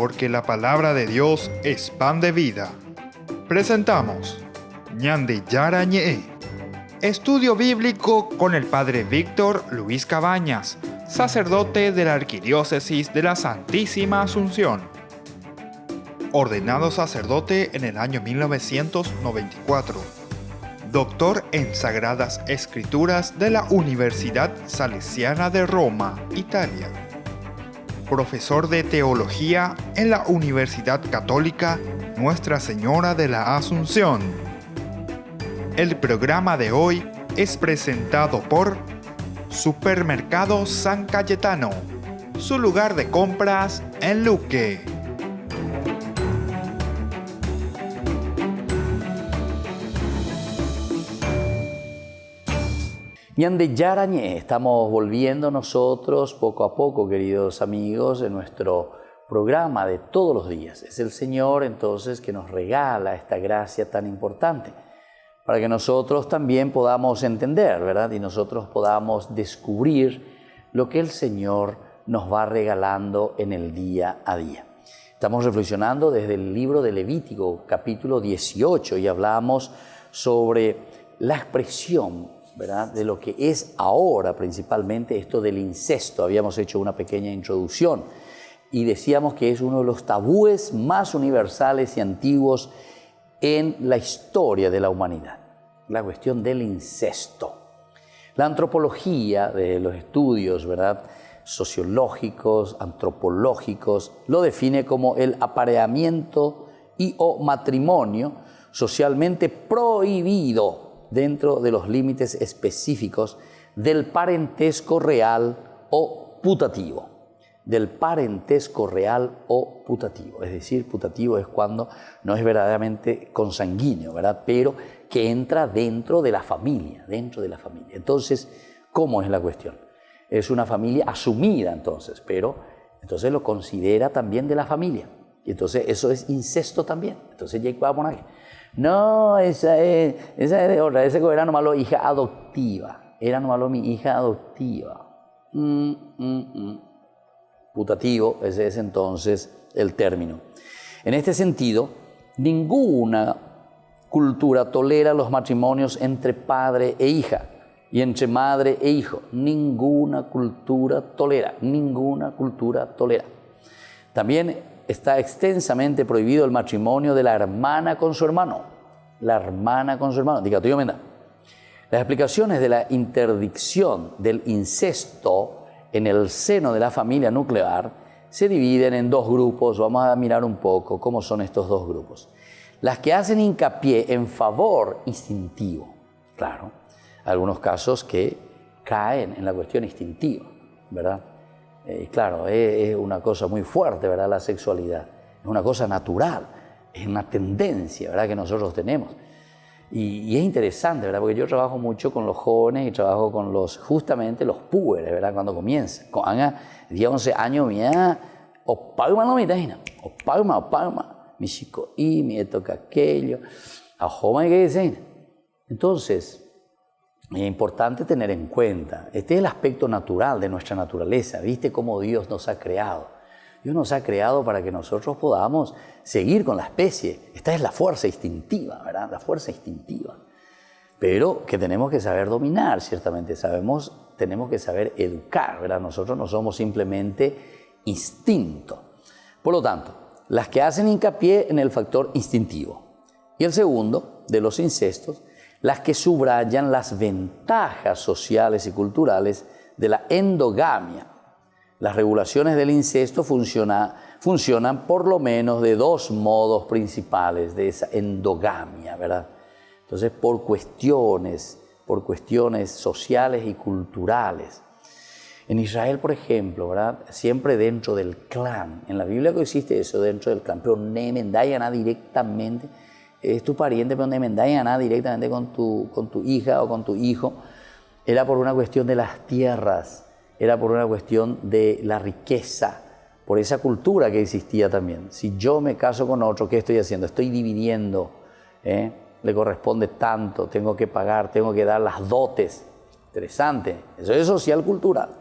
porque la palabra de Dios es pan de vida. Presentamos Ñande Yara Ñe, estudio bíblico con el Padre Víctor Luis Cabañas, sacerdote de la Arquidiócesis de la Santísima Asunción. Ordenado sacerdote en el año 1994. Doctor en Sagradas Escrituras de la Universidad Salesiana de Roma, Italia. Profesor de Teología en la Universidad Católica Nuestra Señora de la Asunción. El programa de hoy es presentado por Supermercado San Cayetano, su lugar de compras en Luque. Ñande Yara Ñe, estamos volviendo nosotros poco a poco, queridos amigos, en nuestro programa de todos los días. Es el Señor entonces que nos regala esta gracia tan importante para que nosotros también podamos entender, ¿verdad? Y nosotros podamos descubrir lo que el Señor nos va regalando en el día a día. Estamos reflexionando desde el libro de Levítico, capítulo 18, y hablamos sobre la expresión, ¿verdad?, de lo que es ahora principalmente esto del incesto. Habíamos hecho una pequeña introducción y decíamos que es uno de los tabúes más universales y antiguos en la historia de la humanidad, la cuestión del incesto. La antropología de los estudios, ¿verdad?, sociológicos, antropológicos, lo define como el apareamiento y o matrimonio socialmente prohibido dentro de los límites específicos del parentesco real o putativo. Del parentesco real o putativo. Es decir, putativo es cuando no es verdaderamente consanguíneo, ¿verdad?, pero que entra dentro de la familia, Entonces, ¿cómo es la cuestión? Es una familia asumida entonces, pero entonces lo considera también de la familia. Y entonces eso es incesto también. Entonces ya va a poner, no, esa es de otra, ese era nomás la hija adoptiva. Era nomás mi hija adoptiva. Putativo, ese es entonces el término. En este sentido, ninguna cultura tolera los matrimonios entre padre e hija y entre madre e hijo. Ninguna cultura tolera. También está extensamente prohibido el matrimonio de la hermana con su hermano. Diga, tú yo me da. Las explicaciones de la interdicción del incesto en el seno de la familia nuclear se dividen en dos grupos. Vamos a mirar un poco cómo son estos dos grupos. Las que hacen hincapié en favor instintivo. Claro, algunos casos que caen en la cuestión instintiva, ¿verdad? Claro, es una cosa muy fuerte, ¿verdad?, la sexualidad. Es una cosa natural, es una tendencia, ¿verdad?, que nosotros tenemos. Y es interesante, ¿verdad?, porque yo trabajo mucho con los jóvenes y trabajo con justamente los púberes, ¿verdad?, cuando comienzan. Cuando 10, 11 años, mira, o palma no me imagina, o palma, mi chico y mi toca aquello, a joven que dicen. Entonces, es importante tener en cuenta, este es el aspecto natural de nuestra naturaleza. ¿Viste cómo Dios nos ha creado? Dios nos ha creado para que nosotros podamos seguir con la especie. Esta es la fuerza instintiva, ¿verdad? La fuerza instintiva. Pero que tenemos que saber dominar, ciertamente. Tenemos que saber educar, ¿verdad? Nosotros no somos simplemente instinto. Por lo tanto, las que hacen hincapié en el factor instintivo. Y el segundo, de los incestos, las que subrayan las ventajas sociales y culturales de la endogamia. Las regulaciones del incesto funcionan por lo menos de dos modos principales de esa endogamia, ¿verdad? Entonces, por cuestiones sociales y culturales. En Israel, por ejemplo, ¿verdad?, siempre dentro del clan. En la Biblia existe eso, dentro del clan, pero no nada directamente. Es tu pariente, pero no nada directamente con tu hija o con tu hijo. Era por una cuestión de las tierras, era por una cuestión de la riqueza, por esa cultura que existía también. Si yo me caso con otro, ¿qué estoy haciendo? Estoy dividiendo, le corresponde tanto, tengo que pagar, tengo que dar las dotes. Interesante, eso es social cultural.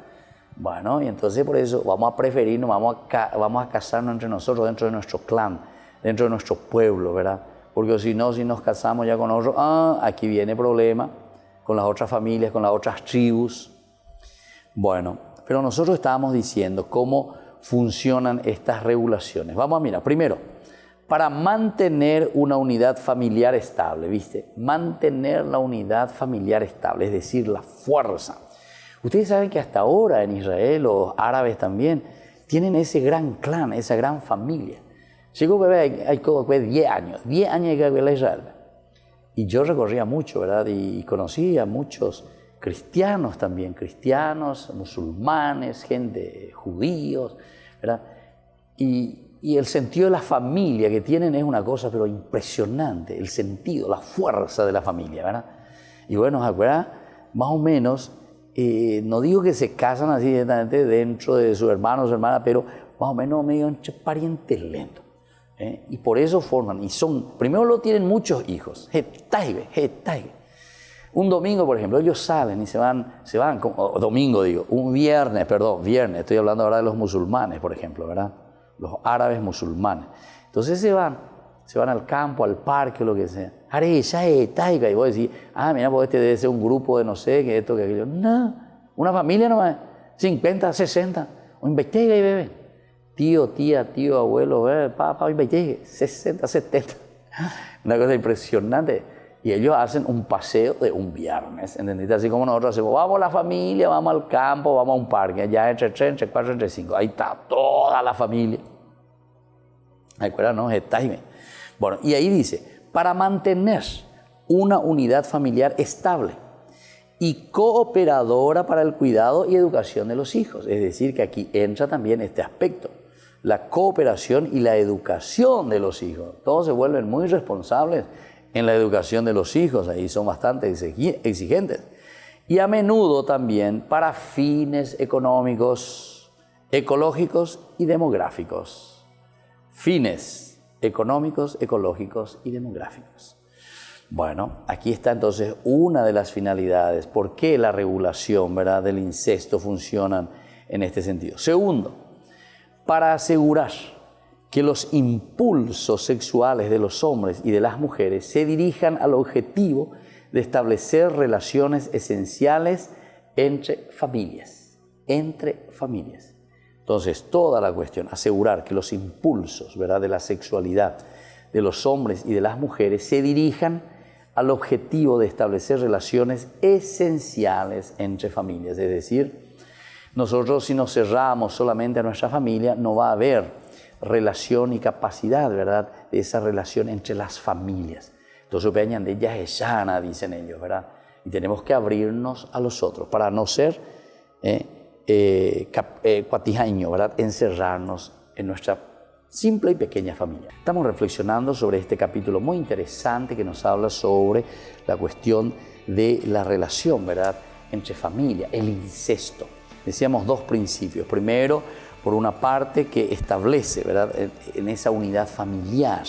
Bueno, y entonces por eso vamos a preferirnos, vamos a casarnos entre nosotros, dentro de nuestro clan, dentro de nuestro pueblo, ¿verdad? Porque si no, si nos casamos ya con otros, aquí viene problema con las otras familias, con las otras tribus. Bueno, pero nosotros estábamos diciendo cómo funcionan estas regulaciones. Vamos a mirar, primero, para mantener una unidad familiar estable, ¿viste? Mantener la unidad familiar estable, es decir, la fuerza. Ustedes saben que hasta ahora en Israel, los árabes también, tienen ese gran clan, esa gran familia. Llegó bebé, hay 10 años que había la Israel. Y yo recorría mucho, ¿verdad? Y conocí a muchos cristianos también, cristianos, musulmanes, gente, judíos, ¿verdad? Y el sentido de la familia que tienen es una cosa pero impresionante, el sentido, la fuerza de la familia, ¿verdad? Y bueno, ¿verdad? Más o menos, no digo que se casan así directamente dentro de su hermano o su hermana, pero más o menos medio entre parientes lentos. Y por eso forman, y son, primero lo tienen muchos hijos, un domingo, por ejemplo, ellos salen y se van, domingo digo, viernes, estoy hablando ahora de los musulmanes, por ejemplo, ¿verdad? Los árabes musulmanes. Entonces se van al campo, al parque, o lo que sea. Y vos decís, mira, pues este debe ser un grupo de no sé, que esto, que aquello. No, una familia nomás, 50, 60, o investiga y bebe. Tío, tía, tío, abuelo, papá, investigue, 60, 70. Una cosa impresionante. Y ellos hacen un paseo de un viernes, ¿entendiste? Así como nosotros hacemos, vamos a la familia, vamos al campo, vamos a un parque, allá entre 3, entre 4, entre 5. Ahí está toda la familia. ¿Recuerdan, no? Bueno, y ahí dice, para mantener una unidad familiar estable y cooperadora para el cuidado y educación de los hijos. Es decir, que aquí entra también este aspecto, la cooperación y la educación de los hijos. Todos se vuelven muy responsables en la educación de los hijos, ahí son bastante exigentes. Y a menudo también para fines económicos, ecológicos y demográficos. Fines económicos, ecológicos y demográficos. Bueno, aquí está entonces una de las finalidades. ¿Por qué la regulación, ¿verdad?, del incesto funciona en este sentido? Segundo, para asegurar que los impulsos sexuales de los hombres y de las mujeres se dirijan al objetivo de establecer relaciones esenciales entre familias. Entonces, toda la cuestión, asegurar que los impulsos, ¿verdad?, de la sexualidad de los hombres y de las mujeres se dirijan al objetivo de establecer relaciones esenciales entre familias. Es decir, nosotros si nos cerramos solamente a nuestra familia, no va a haber relación y capacidad, ¿verdad?, de esa relación entre las familias. Entonces, de ellas es sana, dicen ellos, ¿verdad? Y tenemos que abrirnos a los otros para no ser cuatijaño, ¿verdad?, encerrarnos en nuestra simple y pequeña familia. Estamos reflexionando sobre este capítulo muy interesante que nos habla sobre la cuestión de la relación, ¿verdad?, entre familia, el incesto. Decíamos dos principios. Primero, por una parte, que establece, ¿verdad?, en esa unidad familiar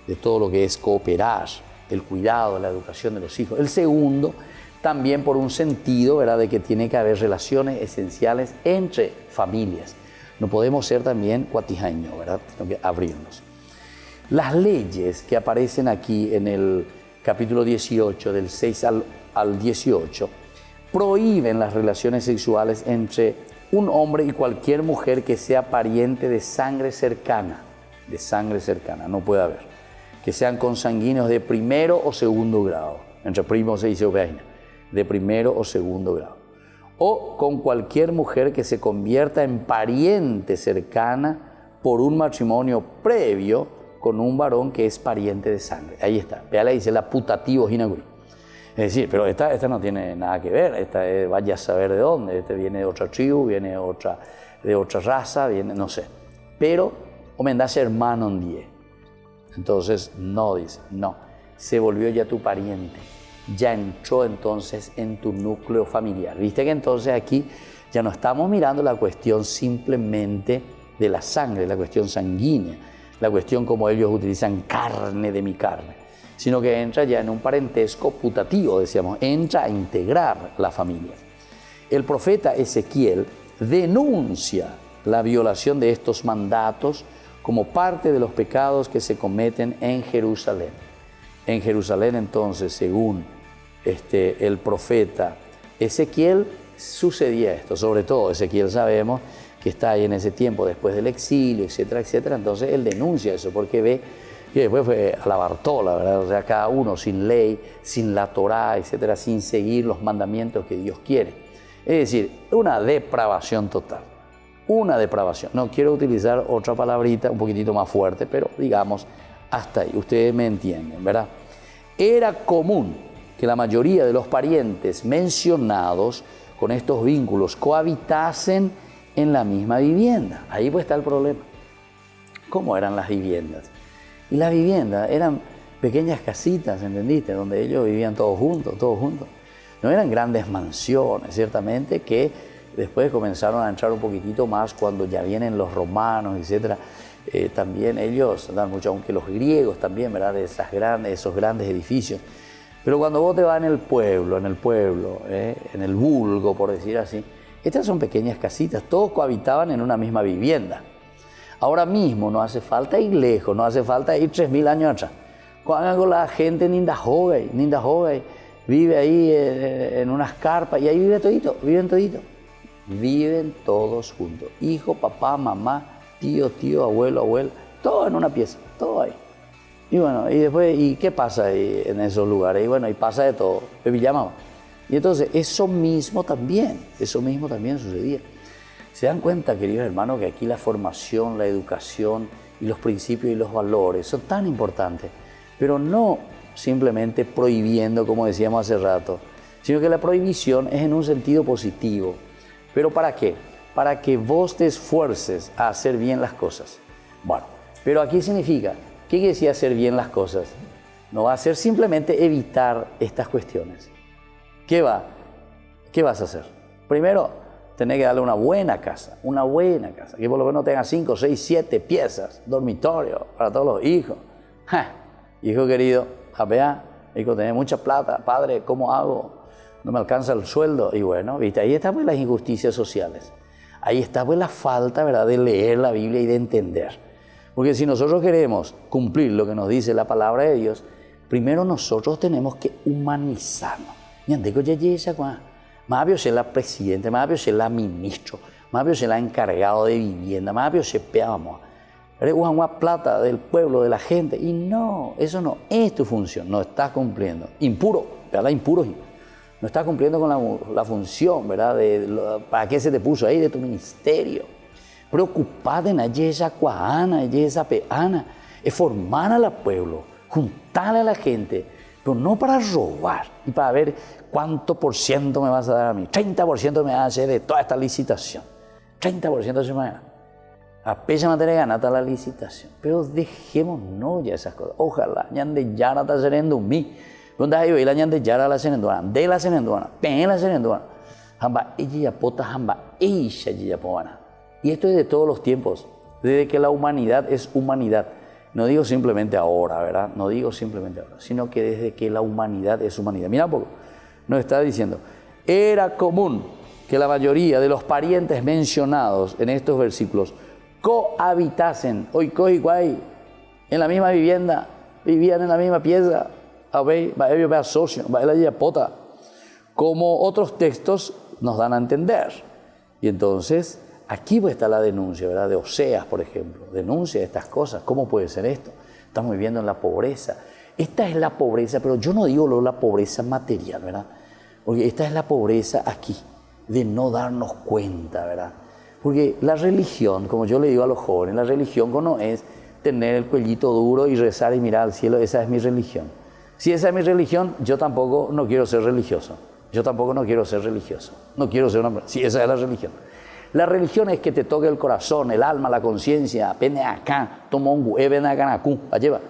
de todo lo que es cooperar, el cuidado, la educación de los hijos. El segundo, también por un sentido, ¿verdad?, de que tiene que haber relaciones esenciales entre familias. No podemos ser también cuatijaños, ¿verdad?, tenemos que abrirnos. Las leyes que aparecen aquí en el capítulo 18, del 6 al 18, prohíben las relaciones sexuales entre un hombre y cualquier mujer que sea pariente de sangre cercana, no puede haber, que sean consanguíneos de primero o segundo grado, entre primos se dice oveja, de primero o segundo grado, o con cualquier mujer que se convierta en pariente cercana por un matrimonio previo con un varón que es pariente de sangre. Ahí está, véale, dice la putativo ginaguri. Es decir, pero esta no tiene nada que ver, esta vaya a saber de dónde, este viene de otra tribu, viene de otra raza, viene, no sé. Pero, homendase hermano en 10. Entonces, no, dice, no, se volvió ya tu pariente, ya entró entonces en tu núcleo familiar. Viste que entonces aquí ya no estamos mirando la cuestión simplemente de la sangre, la cuestión sanguínea, la cuestión como ellos utilizan carne de mi carne, sino que entra ya en un parentesco putativo, decíamos, entra a integrar la familia. El profeta Ezequiel denuncia la violación de estos mandatos como parte de los pecados que se cometen en Jerusalén. En Jerusalén, entonces, según el profeta Ezequiel, sucedía esto. Sobre todo Ezequiel sabemos que está ahí en ese tiempo después del exilio, etcétera, etcétera. Entonces él denuncia eso porque ve que después fue a la Bartola, ¿verdad? O sea, cada uno sin ley, sin la Torá, etcétera, sin seguir los mandamientos que Dios quiere. Es decir, una depravación total. Una depravación. No quiero utilizar otra palabrita un poquitito más fuerte, pero digamos hasta ahí. Ustedes me entienden, ¿verdad? Era común que la mayoría de los parientes mencionados con estos vínculos cohabitasen en la misma vivienda. Ahí pues está el problema. ¿Cómo eran las viviendas? Y las viviendas eran pequeñas casitas, ¿entendiste? Donde ellos vivían todos juntos, todos juntos. No eran grandes mansiones, ciertamente, que después comenzaron a entrar un poquitito más cuando ya vienen los romanos, etcétera. También ellos dan mucho, aunque los griegos también, ¿verdad? De esos grandes edificios. Pero cuando vos te vas en el pueblo, en el vulgo, por decir así, estas son pequeñas casitas, todos cohabitaban en una misma vivienda. Ahora mismo no hace falta ir lejos, no hace falta ir 3.000 años atrás. Cuando la gente en Indahogay, vive ahí en unas carpas y ahí viven todos juntos. Hijo, papá, mamá, tío, abuelo, abuela, todo en una pieza, todo ahí. Y bueno, y después, ¿y qué pasa ahí en esos lugares? Y bueno, y pasa de todo, Y entonces, eso mismo también sucedía. ¿Se dan cuenta, queridos hermanos, que aquí la formación, la educación y los principios y los valores son tan importantes? Pero no simplemente prohibiendo, como decíamos hace rato, sino que la prohibición es en un sentido positivo. ¿Pero para qué? Para que vos te esfuerces a hacer bien las cosas. Bueno, pero aquí significa, ¿qué quiere decir hacer bien las cosas? No va a ser simplemente evitar estas cuestiones. ¿Qué vas a hacer? Primero, tenés que darle una buena casa, que por lo menos tenga 5, 6, 7 piezas, dormitorio para todos los hijos. Hijo querido, hijo, tenés mucha plata, padre, ¿cómo hago? No me alcanza el sueldo. Y bueno, ¿viste? Ahí están pues las injusticias sociales. Ahí está pues la falta, ¿verdad?, de leer la Biblia y de entender. Porque si nosotros queremos cumplir lo que nos dice la palabra de Dios, primero nosotros tenemos que humanizarnos. Más bien ser la presidenta, más bien ser la ministro, más bien ser la encargado de vivienda, más bien ser peamos. Plata del pueblo, de la gente. Y no, eso no es tu función, no estás cumpliendo. Impuro, ¿verdad? Impuro. No estás cumpliendo con la función, ¿verdad? ¿Para qué se te puso ahí de tu ministerio? Preocupate en esa cuana, esa peana, es formar al pueblo, juntarle a la gente, pero no para robar y para ver cuánto por ciento me vas a dar a mí. 30% me vas a hacer de toda esta licitación. 30% se me va a ganar. Apenas me ganata la licitación. Pero dejémonos ya esas cosas. Ojalá, ñande yara ta serendo mi. Donde hay hoy la ñande yara la serenduana, de la serenduana, pen la serenduana. Hamba ella pota hamba ella ya povana. Y esto es de todos los tiempos, desde que la humanidad es humanidad. No digo simplemente ahora, ¿verdad? No digo simplemente ahora, sino que desde que la humanidad es humanidad. Mira un poco, nos está diciendo, era común que la mayoría de los parientes mencionados en estos versículos cohabitasen, hoy guay, en la misma vivienda, vivían en la misma pieza, como otros textos nos dan a entender. Y entonces, aquí pues está la denuncia, ¿verdad? De Oseas, por ejemplo. Denuncia estas cosas. ¿Cómo puede ser esto? Estamos viviendo en la pobreza. Esta es la pobreza, pero yo no digo la pobreza material, ¿verdad? Porque esta es la pobreza aquí, de no darnos cuenta, ¿verdad? Porque la religión, como yo le digo a los jóvenes, la religión no es tener el cuellito duro y rezar y mirar al cielo. Esa es mi religión. Si esa es mi religión, yo tampoco no quiero ser religioso. No quiero ser un hombre. Si esa es la religión. La religión es que te toque el corazón, el alma, la conciencia, pene acá, toma un ven acá, lleva.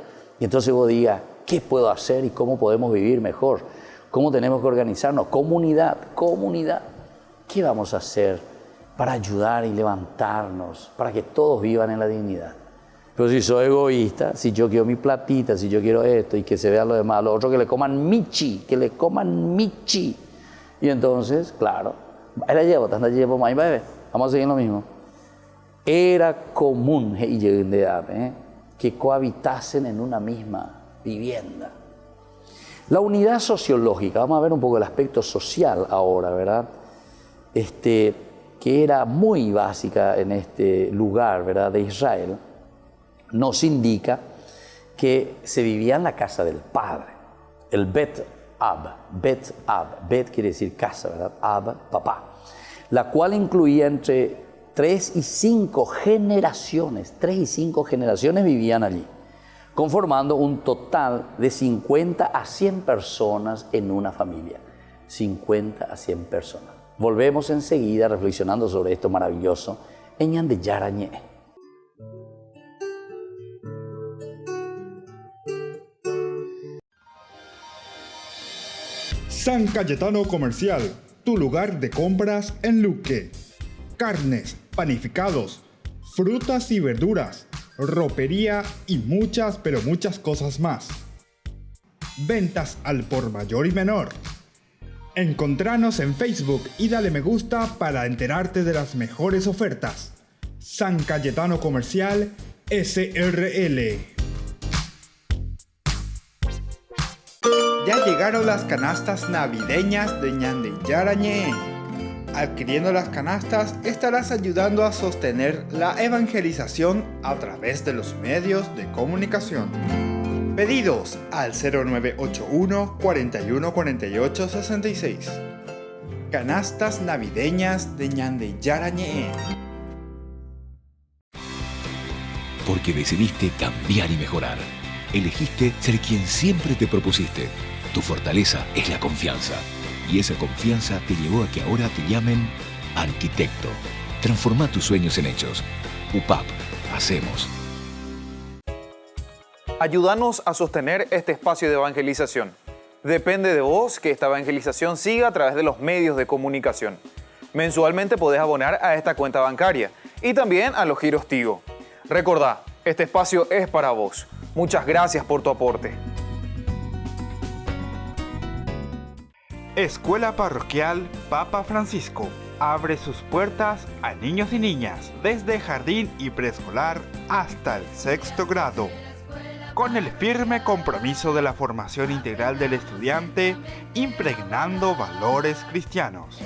Y entonces vos digas, ¿qué puedo hacer y cómo podemos vivir mejor? ¿Cómo tenemos que organizarnos? Comunidad. ¿Qué vamos a hacer para ayudar y levantarnos, para que todos vivan en la dignidad? Pero si soy egoísta, si yo quiero mi platita, si yo quiero esto y que se vean los demás, los otros que le coman michi. Y entonces, claro, ahí la llevo, más bebé. vamos a seguir lo mismo. Era común que cohabitasen en una misma vivienda. La unidad sociológica, vamos a ver un poco el aspecto social ahora, ¿verdad? Que era muy básica en este lugar, ¿verdad?, de Israel, nos indica que se vivía en la casa del padre, el Bet Ab, Bet quiere decir casa, ¿verdad? Ab, papá, la cual incluía entre 3 y 5 generaciones, 3 y 5 generaciones vivían allí, conformando un total de 50 a 100 personas en una familia, 50 a 100 personas. Volvemos enseguida reflexionando sobre esto maravilloso en Ñande Yarañé. San Cayetano Comercial, tu lugar de compras en Luque. Carnes, panificados, frutas y verduras, ropería y muchas, pero muchas cosas más. Ventas al por mayor y menor. Encontranos en Facebook y dale me gusta para enterarte de las mejores ofertas. San Cayetano Comercial SRL. Ya llegaron las canastas navideñas de Ñande Yarañé. Adquiriendo las canastas estarás ayudando a sostener la evangelización a través de los medios de comunicación. Pedidos al 0981 41 48 66. Canastas navideñas de Ñande Yarañé. Porque decidiste cambiar y mejorar. Elegiste ser quien siempre te propusiste. Tu fortaleza es la confianza. Y esa confianza te llevó a que ahora te llamen arquitecto. Transforma tus sueños en hechos. UPAP. Hacemos. Ayúdanos a sostener este espacio de evangelización. Depende de vos que esta evangelización siga a través de los medios de comunicación. Mensualmente podés abonar a esta cuenta bancaria y también a los giros Tigo. Recordá, este espacio es para vos. Muchas gracias por tu aporte. Escuela Parroquial Papa Francisco abre sus puertas a niños y niñas desde jardín y preescolar hasta el 6º grado. Con el firme compromiso de la formación integral del estudiante, impregnando valores cristianos.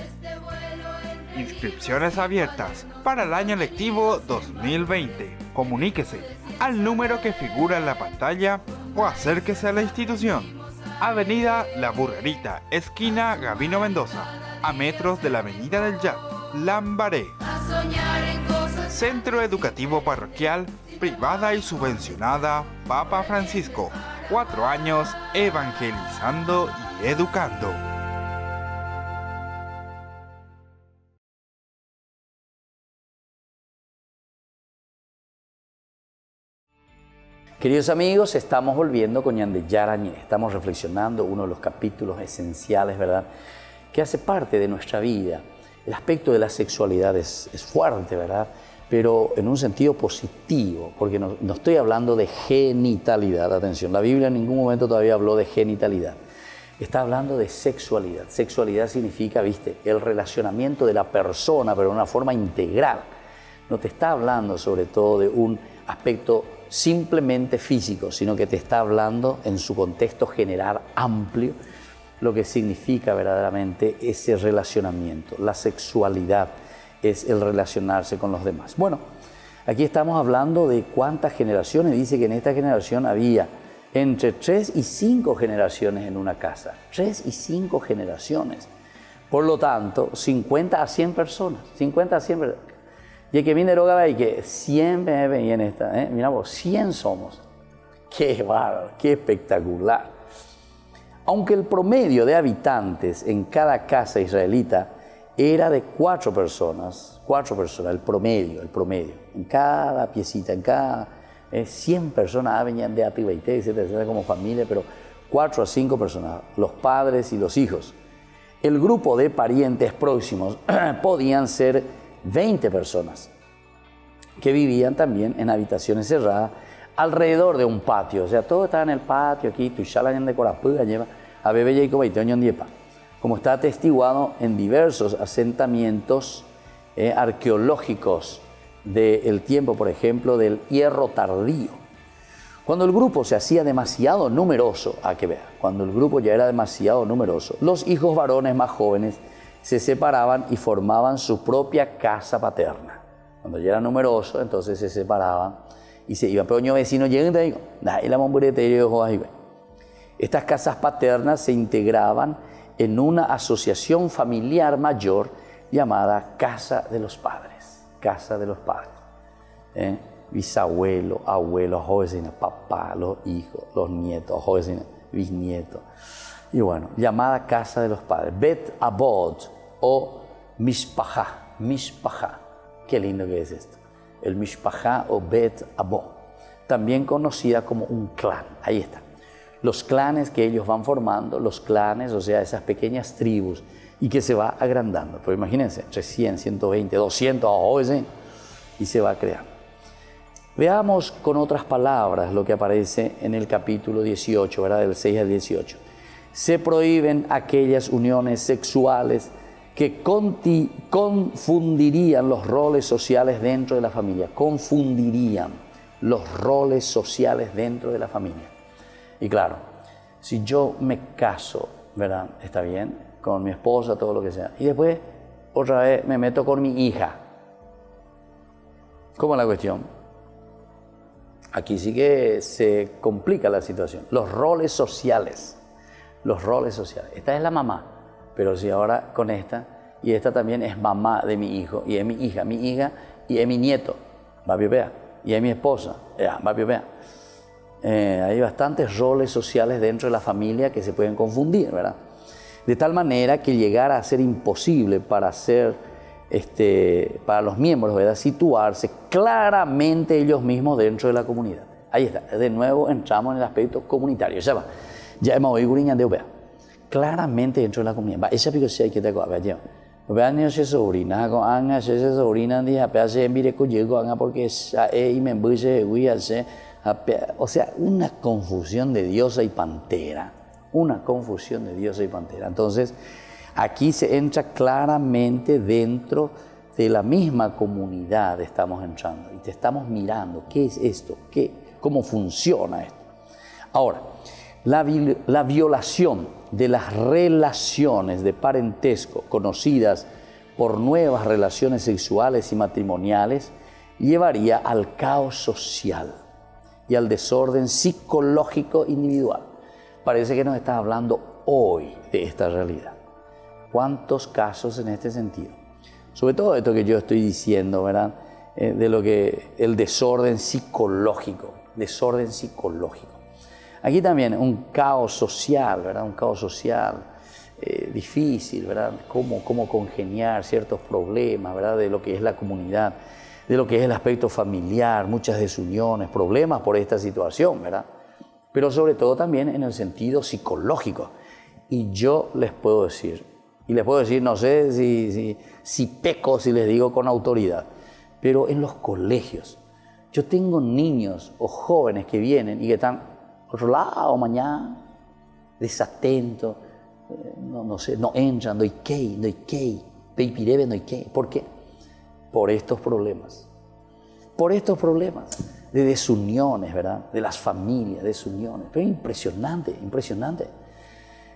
Inscripciones abiertas para el año lectivo 2020. Comuníquese al número que figura en la pantalla o acérquese a la institución. Avenida La Burrerita, esquina Gabino Mendoza, a metros de la Avenida del Yat, Lambaré. Centro Educativo Parroquial, privada y subvencionada Papa Francisco. 4 años evangelizando y educando. Queridos amigos, estamos volviendo con Ñande Yarañé. Estamos reflexionando uno de los capítulos esenciales, ¿verdad?, que hace parte de nuestra vida. El aspecto de la sexualidad es fuerte, ¿verdad?, pero en un sentido positivo, porque no estoy hablando de genitalidad. Atención, la Biblia en ningún momento todavía habló de genitalidad. Está hablando de sexualidad. Sexualidad significa, viste, el relacionamiento de la persona, pero de una forma integral. No te está hablando sobre todo de un aspecto simplemente físico, sino que te está hablando en su contexto general amplio, lo que significa verdaderamente ese relacionamiento. La sexualidad es el relacionarse con los demás. Bueno, aquí estamos hablando de cuántas generaciones. Dice que en esta generación había entre 3 y 5 generaciones en una casa. 3 y 5 generaciones. Por lo tanto, 50 a 100 personas. 50 a 100 personas. Y que viene roga y que 100 en esta, mira vos, 100 somos. Qué bárbaro, qué espectacular. Aunque el promedio de habitantes en cada casa israelita era de 4 personas, el promedio, en cada piecita, en cada 100 personas venían de Atibaité, etcétera, como familia, pero 4 a 5 personas, los padres y los hijos. El grupo de parientes próximos podían ser 20 personas que vivían también en habitaciones cerradas alrededor de un patio. O sea, todo estaba en el patio aquí, Tuxalayan de Corapúa, lleva a Bebe Jacob y Toño Diepa, como está atestiguado en diversos asentamientos arqueológicos del tiempo, por ejemplo, del Hierro Tardío. Cuando el grupo se hacía demasiado numeroso, cuando el grupo ya era demasiado numeroso, los hijos varones más jóvenes se separaban y formaban su propia casa paterna. Cuando ya era numeroso, entonces se separaban y se iban. Pero yo vecino llegan y digo, la estas casas paternas se integraban en una asociación familiar mayor llamada Casa de los Padres. Casa de los Padres. Bisabuelo, abuelo, jóvenes, papá, los hijos, los nietos, jóvenes, bisnietos. Y bueno, llamada Casa de los Padres. Bet Abod o Mishpaha. Mishpaha. Qué lindo que es esto. El Mishpaha o Bet Abod. También conocida como un clan. Ahí está. Los clanes que ellos van formando, los clanes, o sea, esas pequeñas tribus, y que se va agrandando. Pero imagínense, entre 100, 120, 200 jóvenes, y se va creando. Veamos con otras palabras lo que aparece en el capítulo 18, ¿verdad? Del 6 al 18. Se prohíben aquellas uniones sexuales que confundirían los roles sociales dentro de la familia. Confundirían los roles sociales dentro de la familia. Y claro, si yo me caso, ¿verdad? Está bien, con mi esposa, todo lo que sea. Y después, otra vez, me meto con mi hija. ¿Cómo es la cuestión? Aquí sí que se complica la situación. Los roles sociales. Los roles sociales. Esta es la mamá, pero si ahora con esta, y esta también es mamá de mi hijo, y es mi hija y es mi nieto, va a vivir, y es mi esposa, va a vivir. Hay bastantes roles sociales dentro de la familia que se pueden confundir, ¿verdad? De tal manera que llegara a ser imposible para los miembros, ¿verdad?, situarse claramente ellos mismos dentro de la comunidad. Ahí está, de nuevo entramos en el aspecto comunitario. Ya hemos oído claramente dentro de la comunidad. Esa pico sí hay que te acuerdas, vean ese sobrina, ese sobrina dice, apenas mire que llego, porque y me embuche, o sea, una confusión de diosa y pantera. Una confusión de diosa y pantera. Entonces, aquí se entra claramente dentro de la misma comunidad, estamos entrando y te estamos mirando. ¿Qué es esto? ¿Cómo funciona esto? Ahora, la violación de las relaciones de parentesco conocidas por nuevas relaciones sexuales y matrimoniales llevaría al caos social y al desorden psicológico individual. Parece que nos está hablando hoy de esta realidad. ¿Cuántos casos en este sentido? Sobre todo esto que yo estoy diciendo, ¿verdad? De lo que el desorden psicológico. Aquí también un caos social, ¿verdad? Un caos social difícil, ¿verdad? Cómo congeniar ciertos problemas, ¿verdad? De lo que es la comunidad, de lo que es el aspecto familiar, muchas desuniones, problemas por esta situación, ¿verdad? Pero sobre todo también en el sentido psicológico. Y yo les puedo decir, no sé si peco, si les digo con autoridad, pero en los colegios, yo tengo niños o jóvenes que vienen y que están otro lado mañana, desatentos, no sé, no entran, no hay qué, peipirebe, no hay qué. ¿Por qué? Por estos problemas de desuniones, ¿verdad? De las familias, desuniones. Pero impresionante.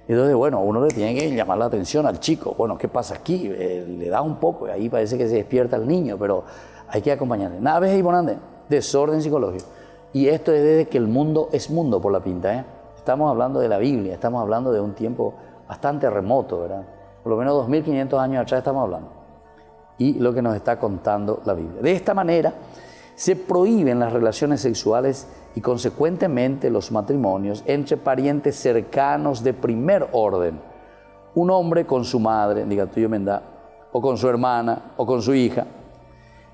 Entonces, bueno, uno le tiene que llamar la atención al chico. Bueno, ¿qué pasa aquí? Le da un poco y ahí parece que se despierta el niño, pero hay que acompañarle. Nada, ves ahí, Bonande, desorden psicológico. Y esto es desde que el mundo es mundo por la pinta, ¿eh? Estamos hablando de la Biblia, estamos hablando de un tiempo bastante remoto, ¿verdad? Por lo menos 2500 años atrás estamos hablando. Y lo que nos está contando la Biblia. De esta manera, se prohíben las relaciones sexuales y consecuentemente los matrimonios entre parientes cercanos de primer orden. Un hombre con su madre, diga tuyo Mendá, o con su hermana, o con su hija,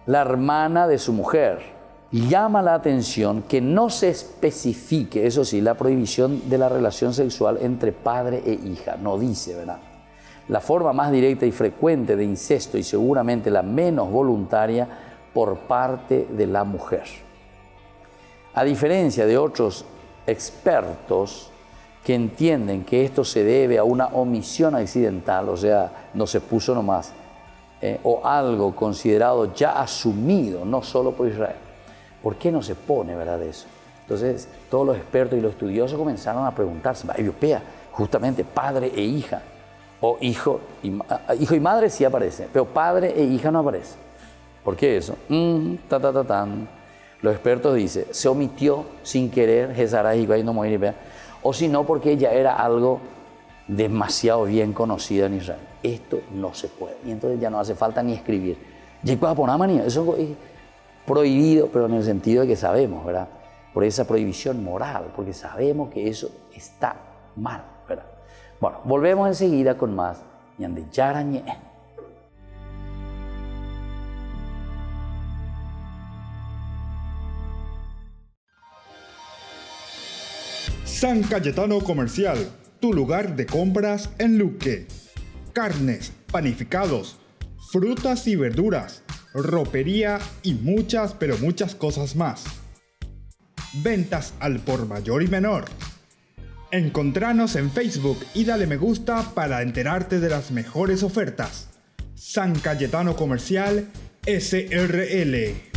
la hermana de su mujer. Llama la atención que no se especifique, eso sí, la prohibición de la relación sexual entre padre e hija. No dice, ¿verdad? La forma más directa y frecuente de incesto y seguramente la menos voluntaria por parte de la mujer. A diferencia de otros expertos que entienden que esto se debe a una omisión accidental, o sea, no se puso nomás, o algo considerado ya asumido, no solo por Israel, ¿por qué no se pone, verdad, eso? Entonces, todos los expertos y los estudiosos comenzaron a preguntarse, europea, justamente padre e hija, o hijo y madre sí aparece, pero padre e hija no aparece. ¿Por qué eso? Los expertos dicen, se omitió sin querer, o si no, porque ya era algo demasiado bien conocido en Israel. Esto no se puede. Y entonces ya no hace falta ni escribir. Eso es prohibido, pero en el sentido de que sabemos, ¿verdad? Por esa prohibición moral, porque sabemos que eso está mal, ¿verdad? Bueno, volvemos enseguida con más Ñande Yarañe. San Cayetano Comercial, tu lugar de compras en Luque. Carnes, panificados, frutas y verduras, ropería y muchas, pero muchas cosas más. Ventas al por mayor y menor. Encontranos en Facebook y dale me gusta para enterarte de las mejores ofertas. San Cayetano Comercial SRL.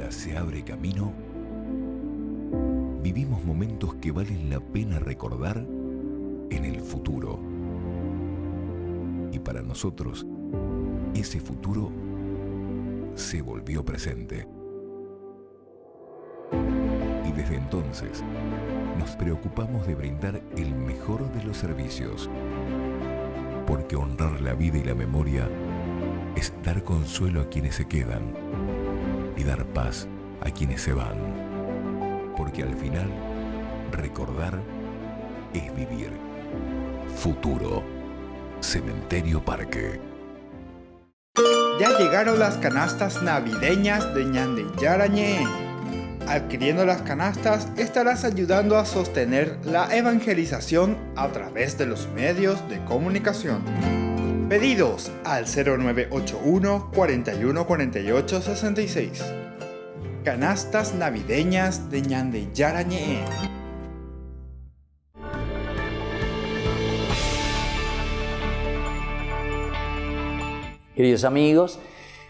Se abre camino, vivimos momentos que valen la pena recordar en el futuro. Y para nosotros, ese futuro se volvió presente. Y desde entonces, nos preocupamos de brindar el mejor de los servicios. Porque honrar la vida y la memoria es dar consuelo a quienes se quedan y dar paz a quienes se van. Porque al final, recordar es vivir. Futuro. Cementerio Parque. Ya llegaron las canastas navideñas de Ñande Yarañe. Adquiriendo las canastas, estarás ayudando a sostener la evangelización a través de los medios de comunicación. Pedidos al 0981 41 48 66. Canastas navideñas de Ñande Yarañe. Queridos amigos,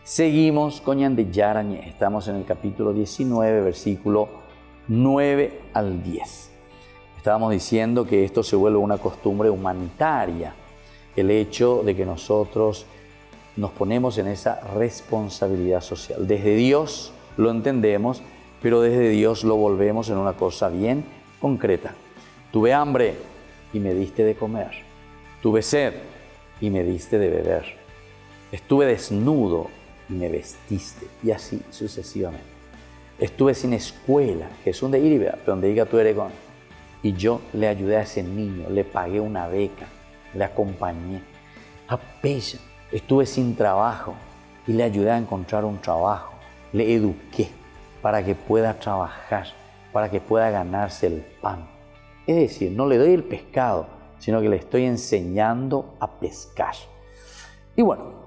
seguimos con Ñande Yarañe. Estamos en el capítulo 19, versículo 9 al 10. Estábamos diciendo que esto se vuelve una costumbre humanitaria. El hecho de que nosotros nos ponemos en esa responsabilidad social. Desde Dios lo entendemos, pero desde Dios lo volvemos en una cosa bien concreta. Tuve hambre y me diste de comer. Tuve sed y me diste de beber. Estuve desnudo y me vestiste. Y así sucesivamente. Estuve sin escuela, Jesús de Iribe, donde diga tu eregón. Y yo le ayudé a ese niño, le pagué una beca. Le acompañé. Estuve sin trabajo y le ayudé a encontrar un trabajo. Le eduqué para que pueda trabajar, para que pueda ganarse el pan. Es decir, no le doy el pescado, sino que le estoy enseñando a pescar. Y bueno,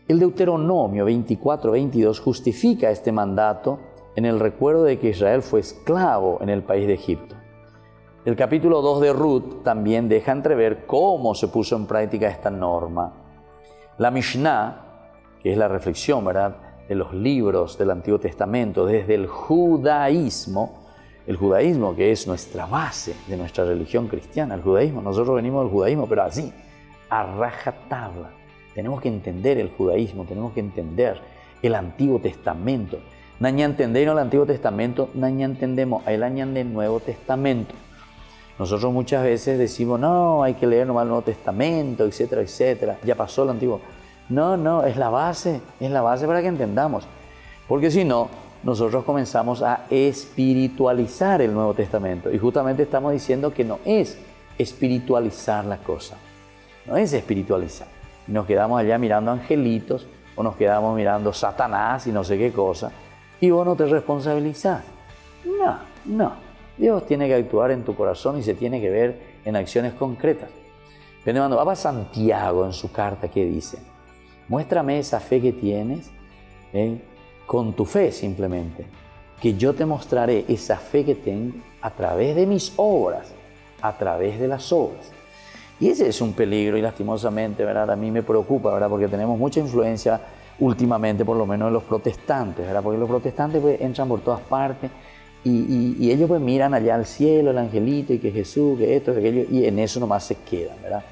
el Deuteronomio 24-22 justifica este mandato en el recuerdo de que Israel fue esclavo en el país de Egipto. El capítulo 2 de Ruth también deja entrever cómo se puso en práctica esta norma. La Mishnah, que es la reflexión, ¿verdad?, de los libros del Antiguo Testamento, desde el judaísmo que es nuestra base de nuestra religión cristiana, el judaísmo. Nosotros venimos del judaísmo, pero así, a rajatabla. Tenemos que entender el judaísmo, tenemos que entender el Antiguo Testamento. Naña entendemos el Antiguo Testamento, naña entendemos el año del Nuevo Testamento. Nosotros muchas veces decimos, no, hay que leer nomás el Nuevo Testamento, etcétera, etcétera. Ya pasó el Antiguo. No, es la base para que entendamos. Porque si no, nosotros comenzamos a espiritualizar el Nuevo Testamento. Y justamente estamos diciendo que no es espiritualizar la cosa. No es espiritualizar. Nos quedamos allá mirando angelitos o nos quedamos mirando Satanás y no sé qué cosa. Y vos no te responsabilizás. No. Dios tiene que actuar en tu corazón y se tiene que ver en acciones concretas. Pero cuando va Santiago en su carta, ¿qué dice? Muéstrame esa fe que tienes, con tu fe simplemente, que yo te mostraré esa fe que tengo a través de mis obras, a través de las obras. Y ese es un peligro y lastimosamente, ¿verdad? A mí me preocupa, ¿verdad? Porque tenemos mucha influencia últimamente, por lo menos de los protestantes, ¿verdad? Porque los protestantes pues, entran por todas partes y ellos pues miran allá al cielo, el angelito y que Jesús, que esto, que aquello, y en eso nomás se quedan, ¿verdad?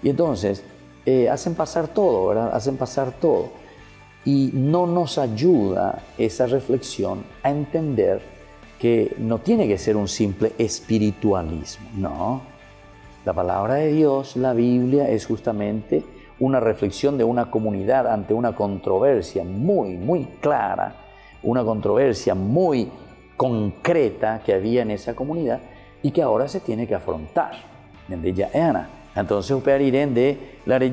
Y entonces hacen pasar todo, ¿verdad? Hacen pasar todo. Y no nos ayuda esa reflexión a entender que no tiene que ser un simple espiritualismo, no. La palabra de Dios, la Biblia, es justamente una reflexión de una comunidad ante una controversia muy clara, una controversia muy concreta que había en esa comunidad y que ahora se tiene que afrontar. Entonces, de la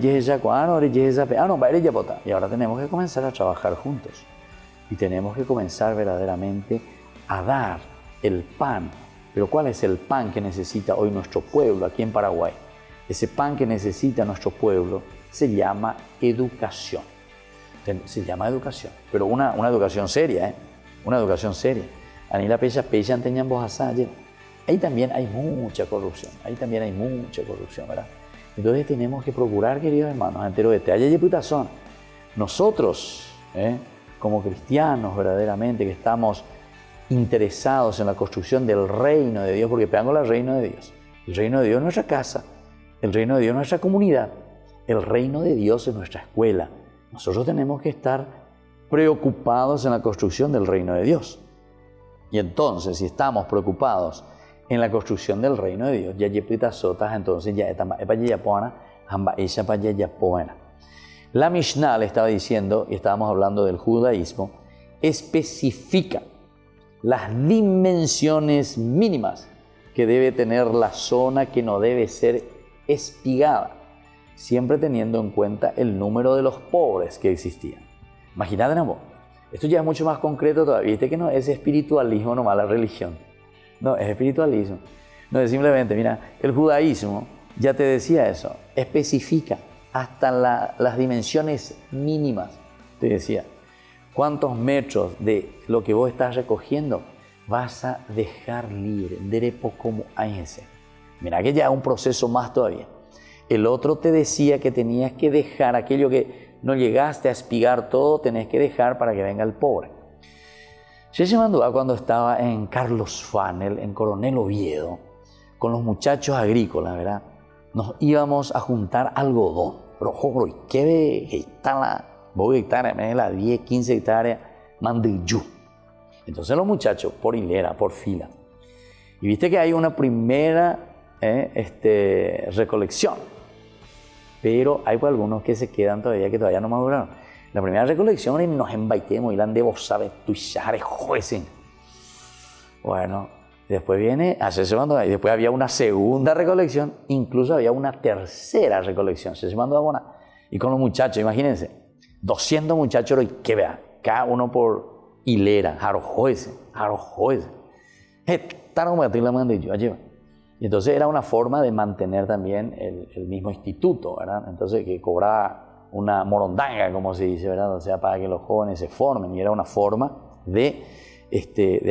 y ahora tenemos que comenzar a trabajar juntos y tenemos que comenzar verdaderamente a dar el pan. Pero ¿cuál es el pan que necesita hoy nuestro pueblo aquí en Paraguay? Ese pan que necesita nuestro pueblo se llama educación. Se llama educación, pero una educación seria, una educación seria. Anila pecha anteñan bojasá. Ahí también hay mucha corrupción, ¿verdad? Entonces tenemos que procurar, queridos hermanos, entero de te nosotros, como cristianos verdaderamente que estamos interesados en la construcción del reino de Dios, porque pegan el reino de Dios. El reino de Dios es nuestra casa, el reino de Dios es nuestra comunidad, el reino de Dios es nuestra escuela. Nosotros tenemos que estar preocupados en la construcción del reino de Dios. Y entonces, si estamos preocupados en la construcción del reino de Dios, ya entonces ya la Mishnah le estaba diciendo, y estábamos hablando del judaísmo, especifica las dimensiones mínimas que debe tener la zona que no debe ser espigada, siempre teniendo en cuenta el número de los pobres que existían. Imagínate, ¿no? Esto ya es mucho más concreto todavía. Viste que no es espiritualismo nomás la religión. No, es espiritualismo. No es simplemente, mira, el judaísmo ya te decía eso, especifica hasta las dimensiones mínimas, te decía. ¿Cuántos metros de lo que vos estás recogiendo vas a dejar libre? Derepo como a ese. Mira que ya es un proceso más todavía. El otro te decía que tenías que dejar aquello que no llegaste a espigar todo, tenés que dejar para que venga el pobre. Cheche Mandúa, cuando estaba en Carlos Fanel, en Coronel Oviedo, con los muchachos agrícolas, ¿verdad? Nos íbamos a juntar algodón. Pero, joder, ¿qué hectárea? Voy a hectárea, la 10, 15 hectáreas, mandillú. Entonces los muchachos, por hilera, por fila. Y viste que hay una primera recolección. Pero hay pues algunos que se quedan todavía, que todavía no maduraron. La primera recolección y nos embaitemos y la de vos sabes, tu share, juecen. Bueno, después viene, y después había una segunda recolección, incluso había una tercera recolección. Se mandó a Bona. Y con los muchachos, imagínense. 200 muchachos y que vea, cada uno por hilera, jarojoese. Y entonces era una forma de mantener también el mismo instituto, ¿verdad? Entonces que cobraba una morondanga, como se dice, ¿verdad? O sea, para que los jóvenes se formen, y era una forma de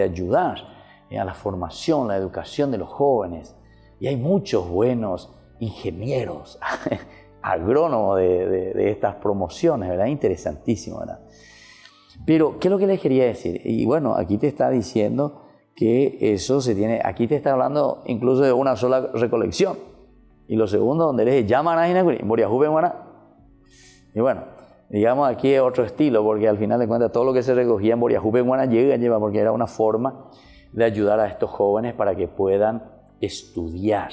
ayudar a la formación, la educación de los jóvenes. Y hay muchos buenos ingenieros, agrónomo de estas promociones, ¿verdad? Interesantísimo, ¿verdad? Pero, ¿qué es lo que les quería decir? Y bueno, aquí te está diciendo que eso se tiene, aquí te está hablando incluso de una sola recolección. Y lo segundo, donde eres llaman en Boriajupe, y bueno, digamos aquí es otro estilo, porque al final de cuentas todo lo que se recogía en Boriajupe, lleva, porque era una forma de ayudar a estos jóvenes para que puedan estudiar.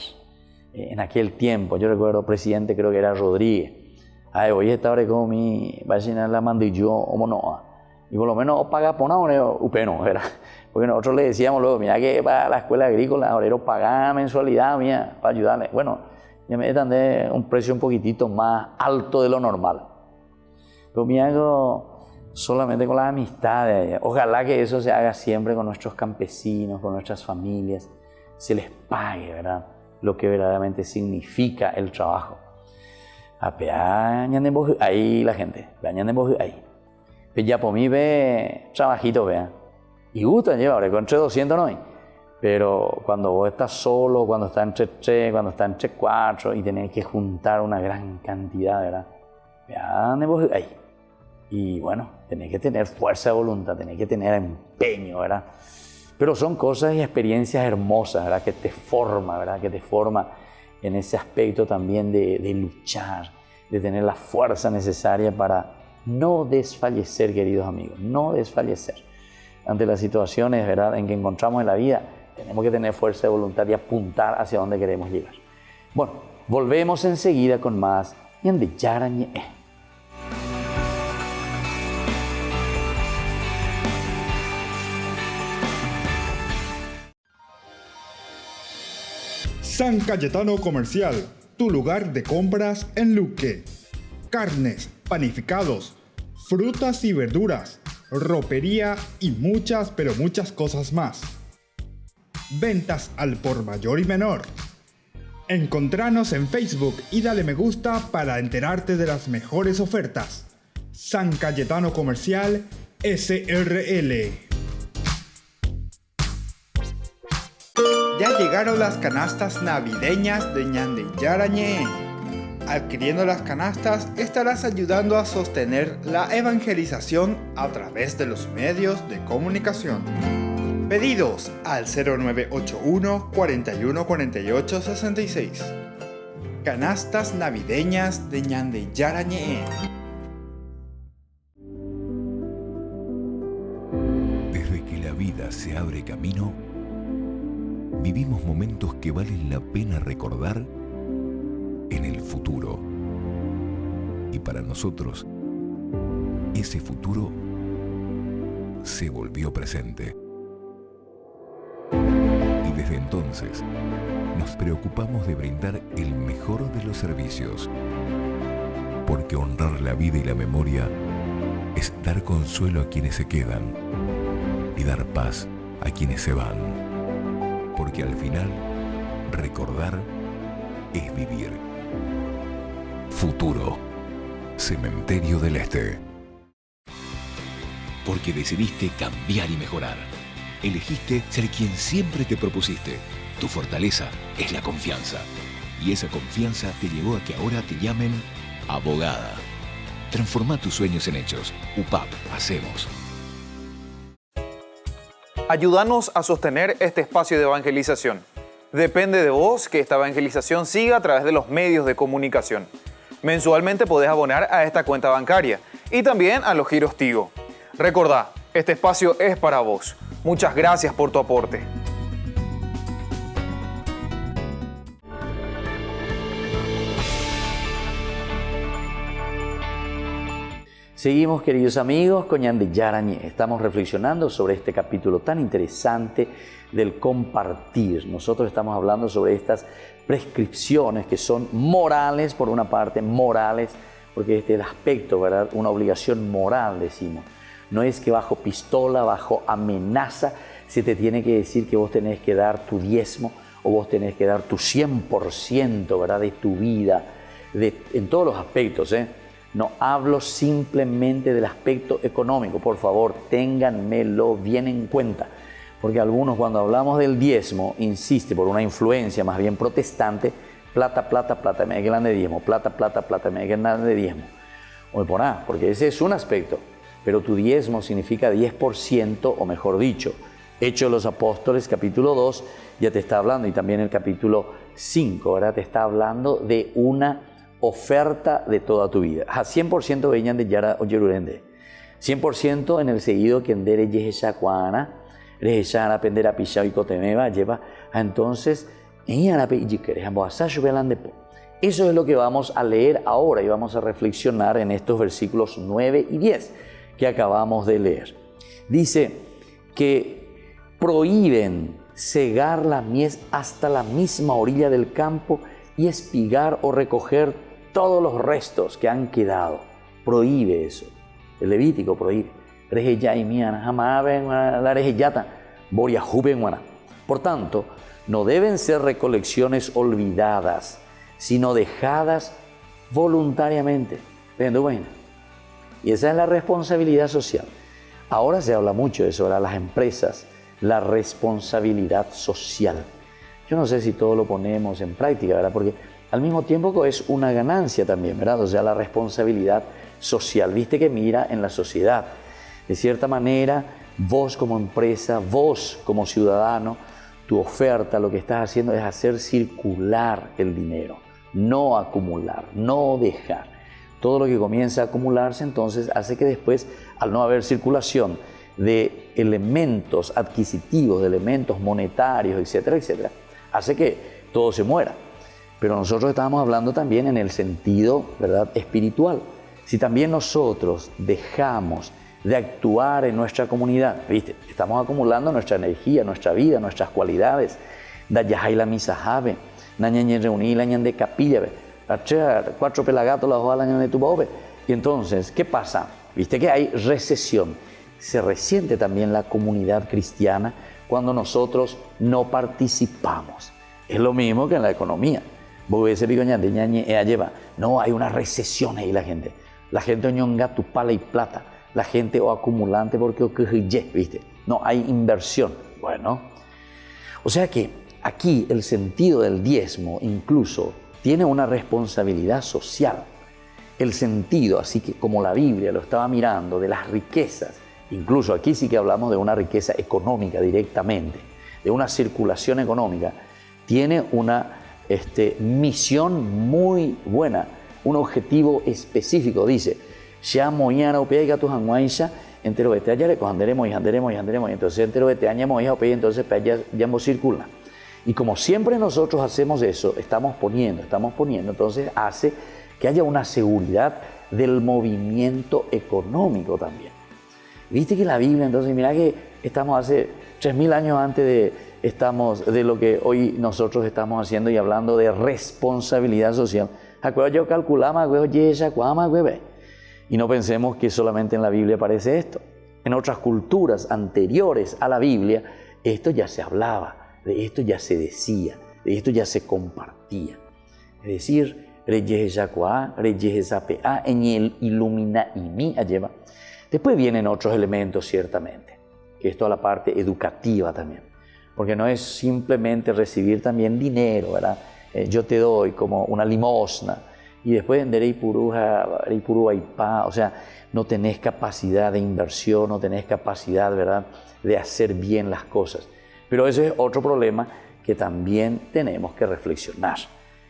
En aquel tiempo, yo recuerdo presidente, creo que era Rodríguez. Hoy está ahora como mi vecina la mandilló o monoa. Y por lo menos paga por una upeno, ¿verdad? Porque nosotros le decíamos luego, mira que para la escuela agrícola, ahora paga mensualidad mía para ayudarle. Bueno, ya me dan de un precio un poquitito más alto de lo normal. Pero me hago solamente con las amistades. Ojalá que eso se haga siempre con nuestros campesinos, con nuestras familias. se les pague, ¿verdad? Lo que verdaderamente significa el trabajo. Ahí la gente, ahí. Ya por mí ve trabajito, vea. Y gusta llevar, con 200 no hay. Pero cuando vos estás solo, cuando estás entre 3, cuando estás entre 4 y tenés que juntar una gran cantidad, ¿verdad? Ahí. Y bueno, tenés que tener fuerza de voluntad, tenés que tener empeño, ¿verdad? Pero son cosas y experiencias hermosas, ¿verdad? Que te forma, ¿verdad? Que te forma en ese aspecto también de luchar, de tener la fuerza necesaria para no desfallecer, queridos amigos, no desfallecer. Ante las situaciones, ¿verdad?, en que encontramos en la vida, tenemos que tener fuerza de voluntad y apuntar hacia donde queremos llegar. Bueno, volvemos enseguida con más Ñande Yarañe. San Cayetano Comercial, tu lugar de compras en Luque. Carnes, panificados, frutas y verduras, ropería y muchas, pero muchas cosas más. Ventas al por mayor y menor. Encontranos en Facebook y dale me gusta para enterarte de las mejores ofertas. San Cayetano Comercial SRL. Ya llegaron las canastas navideñas de Ñande Yarañe. Adquiriendo las canastas estarás ayudando a sostener la evangelización a través de los medios de comunicación. Pedidos al 0981 41 48 66. Canastas navideñas de Ñande Yarañe. Desde que la vida se abre camino, vivimos momentos que valen la pena recordar en el futuro. Y para nosotros, ese futuro se volvió presente. Y desde entonces, nos preocupamos de brindar el mejor de los servicios. Porque honrar la vida y la memoria es dar consuelo a quienes se quedan y dar paz a quienes se van. Porque al final, recordar es vivir. Futuro. Cementerio del Este. Porque decidiste cambiar y mejorar. Elegiste ser quien siempre te propusiste. Tu fortaleza es la confianza. Y esa confianza te llevó a que ahora te llamen abogada. Transforma tus sueños en hechos. UPAP, hacemos. Ayúdanos a sostener este espacio de evangelización. Depende de vos que esta evangelización siga a través de los medios de comunicación. Mensualmente podés abonar a esta cuenta bancaria y también a los giros Tigo. Recordá, este espacio es para vos. Muchas gracias por tu aporte. Seguimos, queridos amigos, con Ñande Yarañe. Estamos reflexionando sobre este capítulo tan interesante del compartir. Nosotros estamos hablando sobre estas prescripciones que son morales, por una parte, morales, porque este es el aspecto, ¿verdad? Una obligación moral, decimos. No es que bajo pistola, bajo amenaza, se te tiene que decir que vos tenés que dar tu diezmo o vos tenés que dar tu 100%, ¿verdad? De tu vida, en todos los aspectos, ¿eh? No hablo simplemente del aspecto económico, por favor, ténganmelo bien en cuenta, porque algunos cuando hablamos del diezmo, insiste por una influencia más bien protestante, plata, plata, plata, me quedan de diezmo, plata, plata, plata, me quedan de diezmo. O por nada, porque ese es un aspecto, pero tu diezmo significa 10%, o mejor dicho, Hechos de los Apóstoles, capítulo 2, ya te está hablando, y también el capítulo 5, ¿verdad? Te está hablando de una oferta de toda tu vida. A 100% venían de Yara o Yerurende. 100% en el seguido que endere Yehesha Kuana, Rehesha aprender a Pishao y Cotemeba, lleva entonces eso es lo que vamos a leer ahora y vamos a reflexionar en estos versículos 9 y 10 que acabamos de leer. Dice que prohíben cegar la mies hasta la misma orilla del campo y espigar o recoger todos los restos que han quedado. Prohíbe eso. El Levítico prohíbe. Por tanto, no deben ser recolecciones olvidadas, sino dejadas voluntariamente. Bueno, y esa es la responsabilidad social. Ahora se habla mucho de eso, ¿verdad? Las empresas, la responsabilidad social. Yo no sé si todo lo ponemos en práctica, ¿verdad? Porque al mismo tiempo es una ganancia también, ¿verdad? O sea, la responsabilidad social. Viste que mira en la sociedad. De cierta manera, vos como empresa, vos como ciudadano, tu oferta, lo que estás haciendo es hacer circular el dinero, no acumular, no dejar. Todo lo que comienza a acumularse entonces hace que después, al no haber circulación de elementos adquisitivos, de elementos monetarios, etcétera, etcétera, hace que todo se muera. Pero nosotros estamos hablando también en el sentido, ¿verdad?, espiritual. Si también nosotros dejamos de actuar en nuestra comunidad, ¿viste? Estamos acumulando nuestra energía, nuestra vida, nuestras cualidades. Dayajay la misajabe, nañañe reuní la ñan de capilla, 4 pelagatos la hoja la ñan de tu bobe. Y entonces, ¿qué pasa? Viste que hay recesión. Se resiente también la comunidad cristiana cuando nosotros no participamos. Es lo mismo que en la economía. No, hay una recesión ahí la gente. La gente oñonga tu pala y plata. La gente o acumulante porque ¿viste? No hay inversión. Bueno, o sea que aquí el sentido del diezmo incluso tiene una responsabilidad social. El sentido, así que como la Biblia lo estaba mirando, de las riquezas, incluso aquí sí que hablamos de una riqueza económica directamente, de una circulación económica, tiene una misión muy buena, un objetivo específico. Dice, ya moían o pega tus anguaisha, entero vete allá, andaremos y entonces entero vete aña moía o pega, entonces ya no circula. Y como siempre nosotros hacemos eso, estamos poniendo, entonces hace que haya una seguridad del movimiento económico también. Viste que la Biblia, entonces mira que estamos hace 3000 años antes de lo que hoy nosotros estamos haciendo y hablando de responsabilidad social. Yo calculaba, y no pensemos que solamente en la Biblia aparece esto. En otras culturas anteriores a la Biblia, esto ya se hablaba, de esto ya se decía, de esto ya se compartía. Es decir, en el ilumina y mi lleva. Después vienen otros elementos ciertamente, que esto a la parte educativa también, porque no es simplemente recibir también dinero, ¿verdad? Yo te doy como una limosna y después o sea, no tenés capacidad de inversión, no tenés capacidad, ¿verdad?, de hacer bien las cosas. Pero ese es otro problema que también tenemos que reflexionar,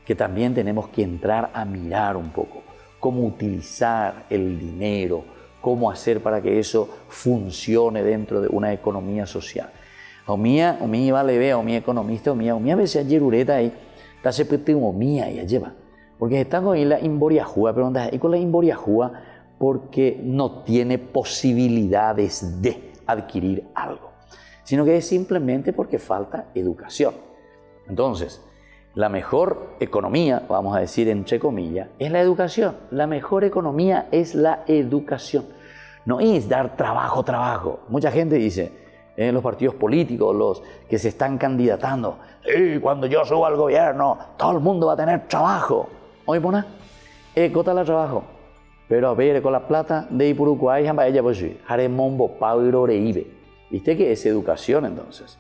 que también tenemos que entrar a mirar un poco cómo utilizar el dinero, cómo hacer para que eso funcione dentro de una economía social. Omía vale ve, omía economista, omía veces ayer ureta ahí, está se pete omía y lleva. Porque está con la imboriajúa, pero ¿y con la imboriajúa? Porque no tiene posibilidades de adquirir algo, sino que es simplemente porque falta educación. Entonces, la mejor economía, vamos a decir entre comillas, es la educación. La mejor economía es la educación. No es dar trabajo. Mucha gente dice, en los partidos políticos, los que se están candidatando, cuando yo suba al gobierno, todo el mundo va a tener trabajo. Oye, pona, cota la trabajo. Pero a ver, con la plata de Ipurucuay, ella pues haremombo pauro reibe. ¿Viste que es educación entonces?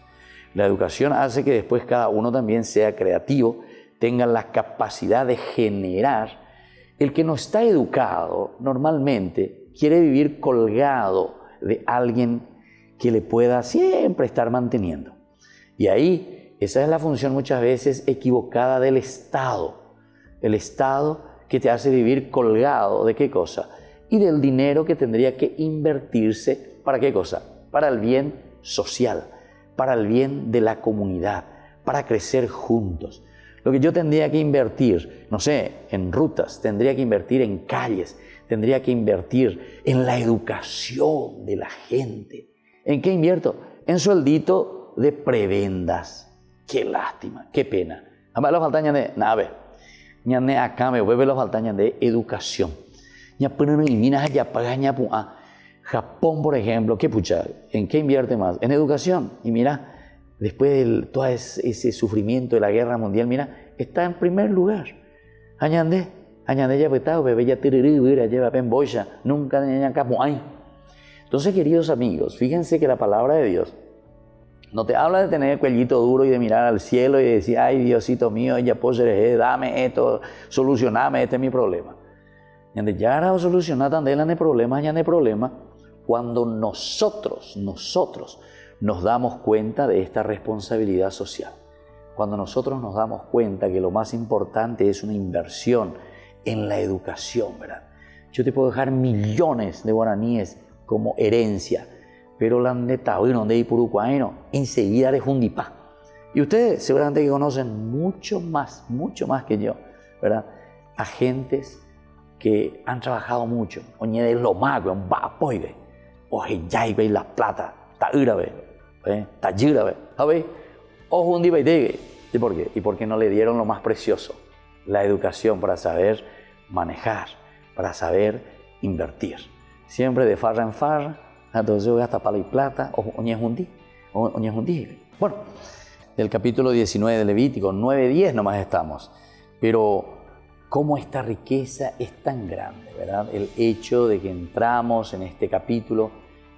La educación hace que después cada uno también sea creativo, tenga la capacidad de generar. El que no está educado normalmente quiere vivir colgado de alguien que le pueda siempre estar manteniendo. Y ahí, esa es la función muchas veces equivocada del Estado. El Estado que te hace vivir colgado ¿de qué cosa? Y del dinero que tendría que invertirse ¿para qué cosa? Para el bien social, para el bien de la comunidad, para crecer juntos. Lo que yo tendría que invertir, no sé, en rutas, tendría que invertir en calles, tendría que invertir en la educación de la gente. ¿En qué invierto? En sueldito de prebendas. Qué lástima, qué pena. Además, los faltañas de nave. Ñane acá me vuelve los faltañas de educación. Ya ponen y minas allá pagaña Japón, por ejemplo, ¿qué pucha? ¿En qué invierte más? En educación. Y mira, después de todo ese sufrimiento de la guerra mundial, mira, está en primer lugar. Añandé ya petado, bebé ya tiriri, mira, lleva pemboya, nunca niña camuay. Entonces, queridos amigos, fíjense que la palabra de Dios no te habla de tener el cuellito duro y de mirar al cielo y de decir, ay, Diosito mío, ya poseeré, dame esto, solucioname, este es mi problema. Y ya ahora solucionar también el problema cuando nosotros nos damos cuenta de esta responsabilidad social. Cuando nosotros nos damos cuenta que lo más importante es una inversión en la educación, ¿verdad? Yo te puedo dejar millones de guaraníes como herencia, pero la neta, donde hay purucuaino, enseguida eres un dipá. Y ustedes seguramente que conocen mucho más que yo, ¿verdad? Agentes que han trabajado mucho. Oye, de lo más, un vapoide. Oye, ya hay la plata, ta irabe, ta yirabe, ¿sabes? Ojo un día ¿y por qué? Y porque no le dieron lo más precioso, la educación para saber manejar, para saber invertir. Siempre de farra en farra, entonces gasta pala y plata, oye un día. Bueno, del capítulo 19 de Levítico, 9-10 nomás estamos, pero cómo esta riqueza es tan grande, ¿verdad? El hecho de que entramos en este capítulo,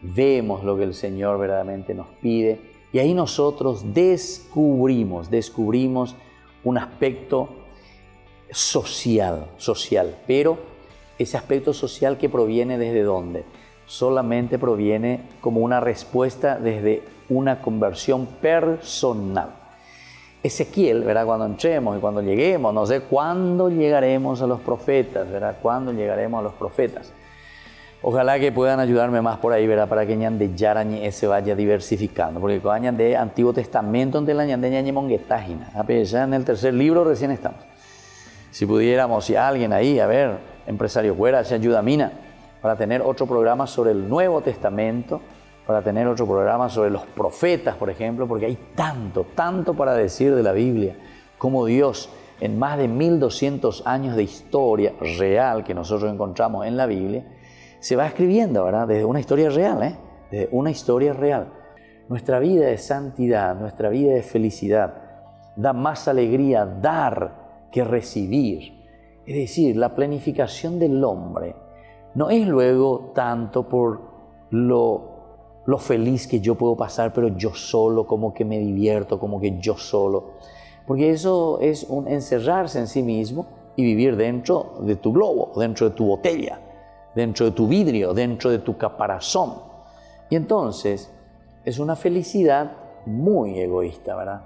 vemos lo que el Señor verdaderamente nos pide y ahí nosotros descubrimos un aspecto social, pero ese aspecto social que proviene ¿desde dónde? Solamente proviene como una respuesta desde una conversión personal. Ezequiel, ¿verdad? Cuando entremos y cuando lleguemos, no sé cuándo llegaremos a los profetas, ¿verdad? ¿Cuándo llegaremos a los profetas? Ojalá que puedan ayudarme más por ahí, ¿verdad? Para que Ñande Yarañe se vaya diversificando. Porque con Ñande Antiguo Testamento, ante la Ñande Ñañe Monguetágina. Ya en el tercer libro recién estamos. Si pudiéramos, si alguien ahí, a ver, empresario fuera, se ayuda a Mina, para tener otro programa sobre el Nuevo Testamento, para tener otro programa sobre los profetas, por ejemplo, porque hay tanto para decir de la Biblia, como Dios, en más de 1200 años de historia real que nosotros encontramos en la Biblia, se va escribiendo, ¿verdad? Desde una historia real, Desde una historia real. Nuestra vida de santidad, nuestra vida de felicidad, da más alegría dar que recibir. Es decir, la planificación del hombre no es luego tanto por lo feliz que yo puedo pasar, pero yo solo, como que me divierto, como que yo solo. Porque eso es un encerrarse en sí mismo y vivir dentro de tu globo, dentro de tu botella, dentro de tu vidrio, dentro de tu caparazón. Y entonces es una felicidad muy egoísta, ¿verdad?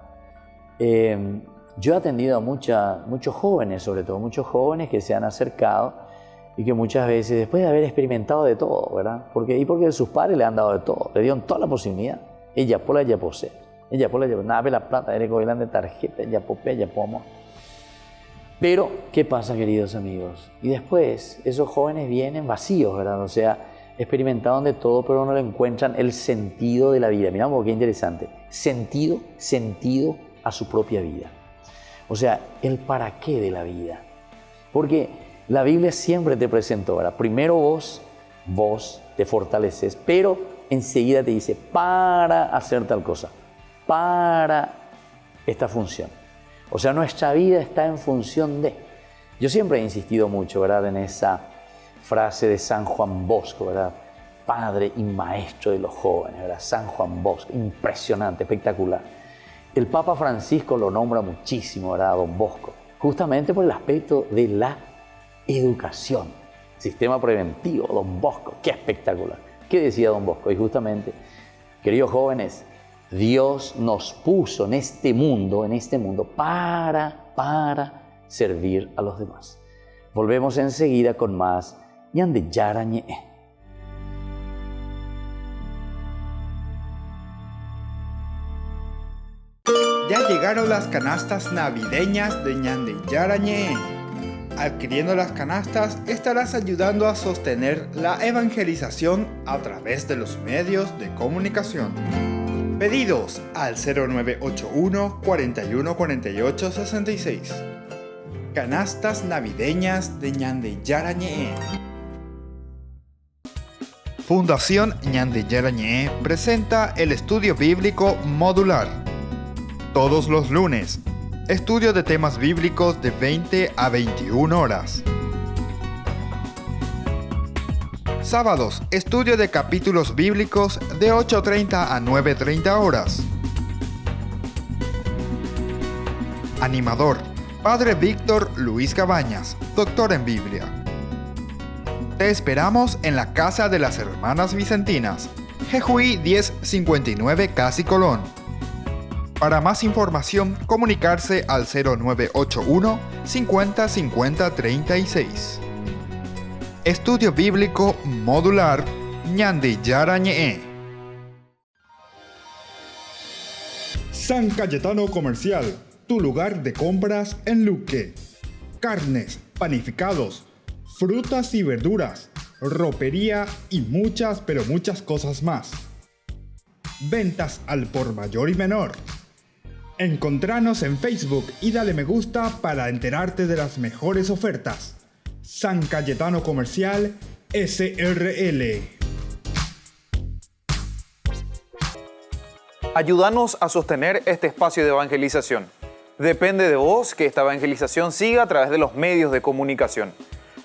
Yo he atendido a muchos jóvenes, sobre todo muchos jóvenes que se han acercado y que muchas veces, después de haber experimentado de todo, ¿verdad? Porque sus padres le han dado de todo, le dieron toda la posibilidad. Ella pola, ella posee. Ella pola, ella nada, ve la plata, eres gobernante de tarjeta, ella popea, ella pomo. Pero, ¿qué pasa, queridos amigos? Y después, esos jóvenes vienen vacíos, ¿verdad? O sea, experimentaron de todo, pero no le encuentran el sentido de la vida. Mirá, qué interesante. Sentido a su propia vida. O sea, el para qué de la vida. Porque la Biblia siempre te presentó, ¿verdad? Primero vos te fortaleces, pero enseguida te dice, para hacer tal cosa, para esta función. O sea, nuestra vida está en función de. Yo siempre he insistido mucho, ¿verdad?, en esa frase de San Juan Bosco, ¿verdad? Padre y maestro de los jóvenes, ¿verdad? San Juan Bosco, impresionante, espectacular. El Papa Francisco lo nombra muchísimo, ¿verdad?, a Don Bosco, justamente por el aspecto de la educación, sistema preventivo, Don Bosco, qué espectacular. ¿Qué decía Don Bosco? Y justamente, queridos jóvenes, Dios nos puso en este mundo para servir a los demás. Volvemos enseguida con más Ñande Yarañe. Ya llegaron las canastas navideñas de Ñande Yarañe. Adquiriendo las canastas estarás ayudando a sostener la evangelización a través de los medios de comunicación. Pedidos al 0981 41 48 66. Canastas navideñas de Ñande Yarañe. Fundación Ñande Yarañe presenta el estudio bíblico modular. todos los lunes. Estudio de temas bíblicos de 20 a 21 horas. Sábados, estudio de capítulos bíblicos de 8:30 a 9:30 horas. Animador, Padre Víctor Luis Cabañas, doctor en Biblia. Te esperamos en la Casa de las Hermanas Vicentinas, Jejuí 1059 Casi Colón. Para más información, comunicarse al 0981 50 50 36. Estudio Bíblico Modular Ñande Yarañe. San Cayetano Comercial, tu lugar de compras en Luque. Carnes, panificados, frutas y verduras, ropería y muchas, pero muchas cosas más. Ventas al por mayor y menor. Encontranos en Facebook y dale me gusta para enterarte de las mejores ofertas. San Cayetano Comercial SRL. Ayúdanos a sostener este espacio de evangelización. Depende de vos que esta evangelización siga a través de los medios de comunicación.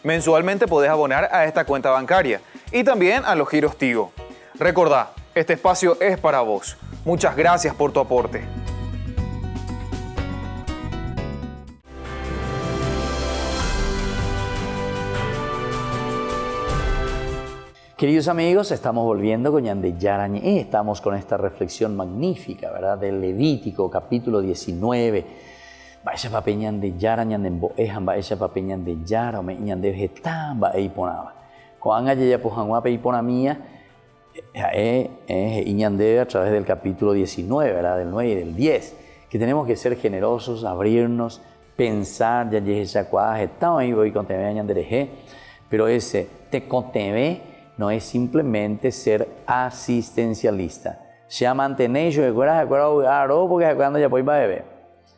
Mensualmente podés abonar a esta cuenta bancaria y también a los giros Tigo. Recordá, este espacio es para vos. Muchas gracias por tu aporte. Queridos amigos, estamos volviendo con Ñande Yarañe. Estamos con esta reflexión magnífica, ¿verdad? Del Levítico, capítulo 19. Vaya pape Ñande Yara, Ñande Boejan, vaya pape Ñande Yara, me Ñande Vegetan, va Eiponaba. Coanga ya Pujangua Peiponamía, y Ñande a través del capítulo 19, ¿verdad? Del 9 y del 10. Que tenemos que ser generosos, abrirnos, pensar, ya ya cuaje, estamos ahí, voy con TV Ñande, pero ese te conteve no es simplemente ser asistencialista. Se mantenéis yo porque cuando ya voy a beber.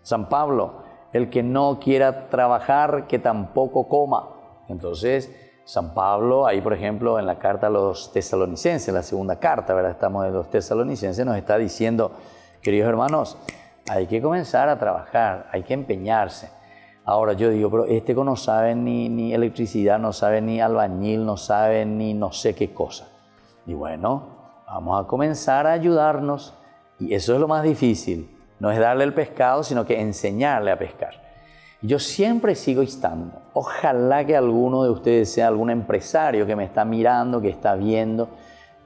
San Pablo, el que no quiera trabajar, que tampoco coma. Entonces, San Pablo, ahí por ejemplo en la carta a los tesalonicenses, la segunda carta, ¿verdad? Estamos en los tesalonicenses, nos está diciendo, queridos hermanos, hay que comenzar a trabajar, hay que empeñarse. Ahora yo digo, pero este no sabe ni electricidad, no sabe ni albañil, no sabe ni no sé qué cosa. Y bueno, vamos a comenzar a ayudarnos. Y eso es lo más difícil. No es darle el pescado, sino que enseñarle a pescar. Y yo siempre sigo instando. Ojalá que alguno de ustedes sea algún empresario que me está mirando, que está viendo,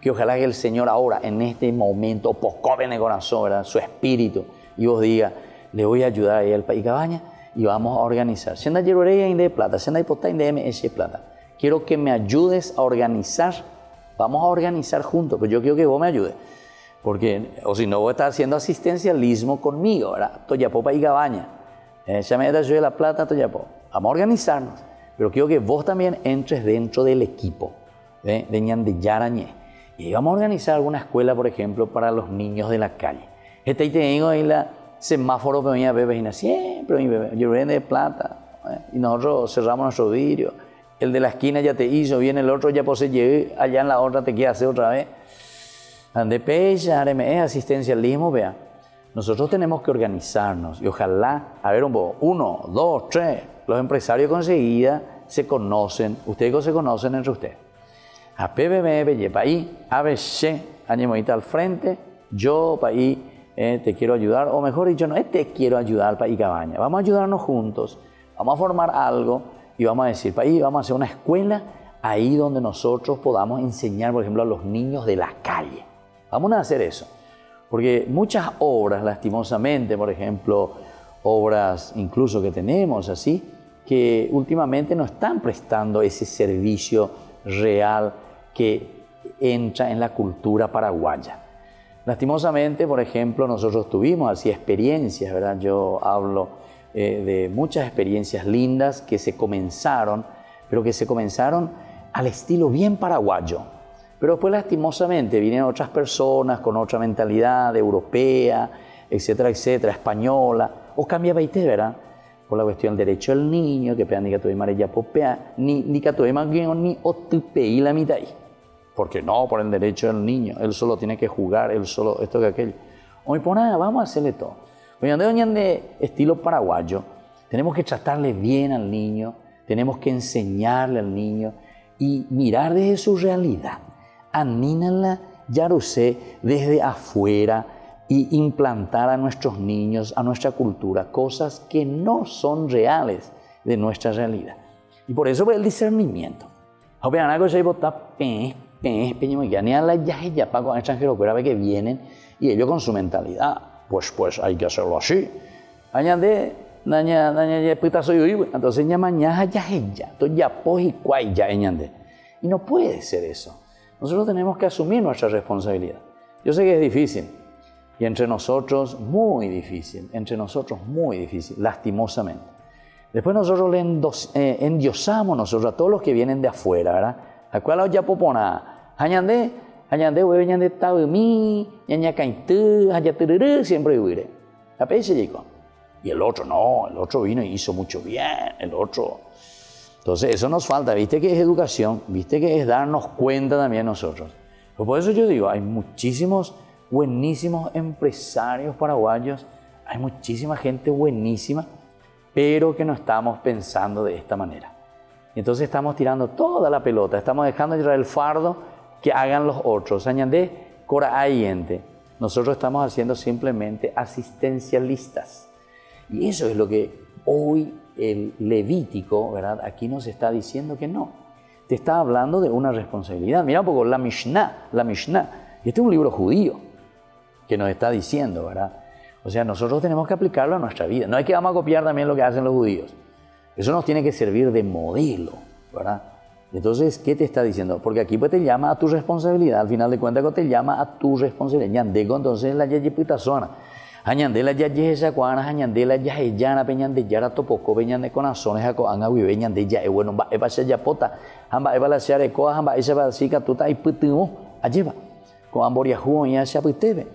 que ojalá que el Señor ahora, en este momento, poscoven el corazón, ¿verdad? Su espíritu, y vos diga, le voy a ayudar ahí al país Cabaña, y vamos a organizar. Si anda Yeroreya de plata, si anda Hipotá de MS plata. Quiero que me ayudes a organizar. Vamos a organizar juntos, pero yo quiero que vos me ayudes. Porque, o si no, vos estás haciendo asistencialismo conmigo, ¿verdad? Toyapopa y Cabaña. Ya me da yo de la plata, Toyapo. Vamos a organizarnos. Pero quiero que vos también entres dentro del equipo de Ñande Yarañe. Y vamos a organizar alguna escuela, por ejemplo, para los niños de la calle. Este ahí te digo ahí la semáforo que venía bebé y siempre mi bebé, yo vengo de plata, y nosotros cerramos nuestro vidrio, el de la esquina ya te hizo, viene el otro ya posee, allá en la otra te quiere hacer otra vez. Ande pecha, es asistencialismo, vea. Nosotros tenemos que organizarnos y ojalá, a ver un poco, 1, 2, 3, los empresarios conseguida se conocen, ustedes se conocen entre ustedes. A PBB, lleva ahí, ABC, añemoita al frente, yo para ahí, te quiero ayudar, o mejor dicho, no te quiero ayudar para ir Cabaña. Vamos a ayudarnos juntos, vamos a formar algo y vamos a decir, para ahí vamos a hacer una escuela ahí donde nosotros podamos enseñar, por ejemplo, a los niños de la calle. Vamos a hacer eso, porque muchas obras, lastimosamente, por ejemplo, obras incluso que tenemos así, que últimamente no están prestando ese servicio real que entra en la cultura paraguaya. Lastimosamente, por ejemplo, nosotros tuvimos así experiencias, ¿verdad? Yo hablo de muchas experiencias lindas que se comenzaron, pero que se comenzaron al estilo bien paraguayo. Pero después, lastimosamente, vinieron otras personas con otra mentalidad europea, etcétera, etcétera, española, o cambia baité, ¿verdad? Por la cuestión del derecho del niño, que pean ni que tuve marella popea, ni que tuve ni otipeí la mitad. Porque no, por el derecho del niño, él solo tiene que jugar, él solo, esto que aquello. Hoy por nada, vamos a hacerle todo. De estilo paraguayo, tenemos que tratarle bien al niño, tenemos que enseñarle al niño y mirar desde su realidad. Anínala, ya lo sé, desde afuera y implantar a nuestros niños, a nuestra cultura, cosas que no son reales de nuestra realidad. Y por eso el discernimiento. Que vienen y ellos con su mentalidad, pues hay que hacerlo así. Entonces y no puede ser eso. Nosotros tenemos que asumir nuestra responsabilidad. Yo sé que es difícil, y entre nosotros muy difícil, lastimosamente. Después nosotros le endiosamos nosotros a todos los que vienen de afuera, ¿verdad? ¿A cuál ya popona? Hañande, hueve, taumi, siempre huiré. ¿A peche, chico? Y el otro no, el otro vino y hizo mucho bien, el otro. Entonces eso nos falta, viste que es educación, viste que es darnos cuenta también nosotros. Pues por eso yo digo, hay muchísimos buenísimos empresarios paraguayos, hay muchísima gente buenísima, pero que no estamos pensando de esta manera. Entonces estamos tirando toda la pelota, estamos dejando de tirar el fardo que hagan los otros. Añade, cora ayente. Nosotros estamos haciendo simplemente asistencialistas. Y eso es lo que hoy el Levítico, ¿verdad? Aquí nos está diciendo que no. Te está hablando de una responsabilidad. Mira un poco la Mishnah. Este es un libro judío que nos está diciendo, ¿verdad? O sea, nosotros tenemos que aplicarlo a nuestra vida. No es que vamos a copiar también lo que hacen los judíos. Eso nos tiene que servir de modelo, ¿verdad? Entonces, ¿qué te está diciendo? Porque aquí pues te llama a tu responsabilidad. Al final de cuentas, te llama a tu responsabilidad. Ñandego, entonces, la yayipita zona. Añandela yaye esa cuana, añandela yaye llana, peñande yara topoco, peñande con azones, anga vive, ñande yaye, bueno, va a ser yapota, amba eva la seare coa, amba esa va a decir que tú estás putimo, alleva, con amboriajú y esa puteve.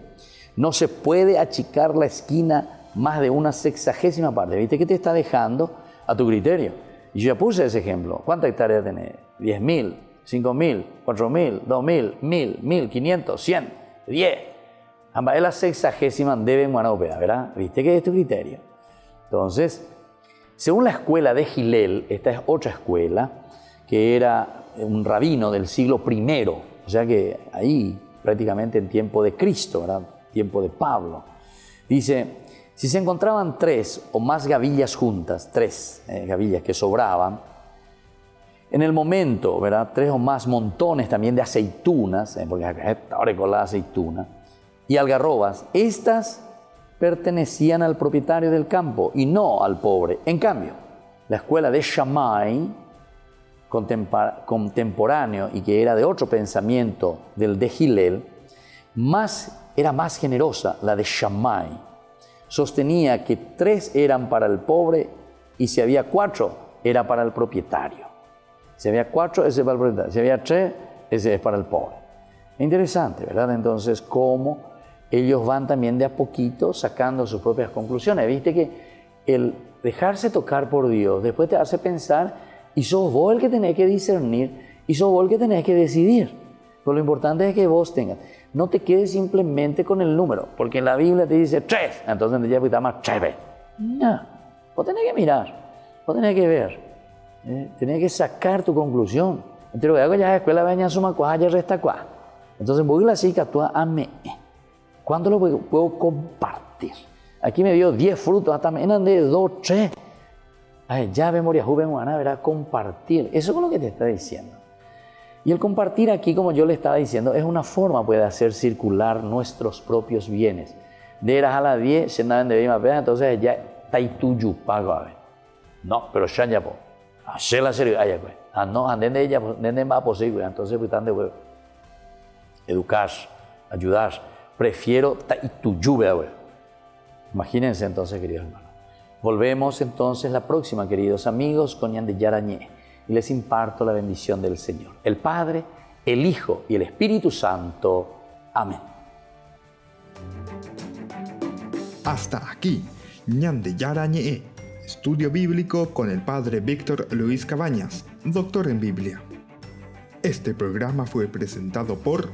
No se puede achicar la esquina más de una 60ª parte. ¿Viste que te está dejando a tu criterio? Y yo ya puse ese ejemplo. ¿Cuántas hectáreas tenés? 10.000, 5.000, 4.000, 2.000, 1.000, 1.500, 100, 10. Ambas es la 60ª deben guanopea, ¿verdad? ¿Viste que es tu criterio? Entonces, según la escuela de Hillel, esta es otra escuela, que era un rabino del siglo I, o sea que ahí prácticamente en tiempo de Cristo, ¿verdad? Tiempo de Pablo. Dice, si se encontraban 3 o más gavillas juntas, 3 gavillas que sobraban, en el momento, ¿verdad? 3 o más montones también de aceitunas, porque ahora con la aceituna, y algarrobas, estas pertenecían al propietario del campo y no al pobre. En cambio, la escuela de Shammai, contemporáneo y que era de otro pensamiento del de Hillel, era más generosa, la de Shammai. Sostenía que 3 eran para el pobre y si había 4 era para el propietario. Si había 4, ese es para el propietario. Si había 3, ese es para el pobre. Interesante, ¿verdad? Entonces, cómo ellos van también de a poquito sacando sus propias conclusiones. Viste que el dejarse tocar por Dios después te hace pensar y sos vos el que tenés que discernir y sos vos el que tenés que decidir. Pero lo importante es que vos tengas. No te quedes simplemente con el número, porque en la Biblia te dice 3, entonces te llama más 3. No, vos tenés que mirar, vos tenés que ver, tenés que sacar tu conclusión. Entonces lo que hago ya es la escuela veña suma cuá, ya resta cuá. Entonces voy a la chica, tú a mí. ¿Cuándo lo puedo compartir? Aquí me dio 10 frutos, hasta menos de 2, 3. Ay, ya memoria joven, verá, compartir. Eso es lo que te está diciendo. Y el compartir aquí, como yo le estaba diciendo, es una forma de hacer circular nuestros propios bienes. De eras a las 10, se andaban de bien pena, entonces ya está y tuyo pago a ver. No, pero ya ya po. Hacer la serie, ay, pues. Ah, no, anden de ella, anden va a posible, entonces pues están de huevo. Educar, ayudar. Prefiero y tu lluvia, güey. Imagínense entonces, queridos hermanos. Volvemos entonces la próxima, queridos amigos, con Ñande Yarañé. Y les imparto la bendición del Señor. El Padre, el Hijo y el Espíritu Santo. Amén. Hasta aquí, Ñande Yarañé. Estudio bíblico con el Padre Víctor Luis Cabañas, doctor en Biblia. Este programa fue presentado por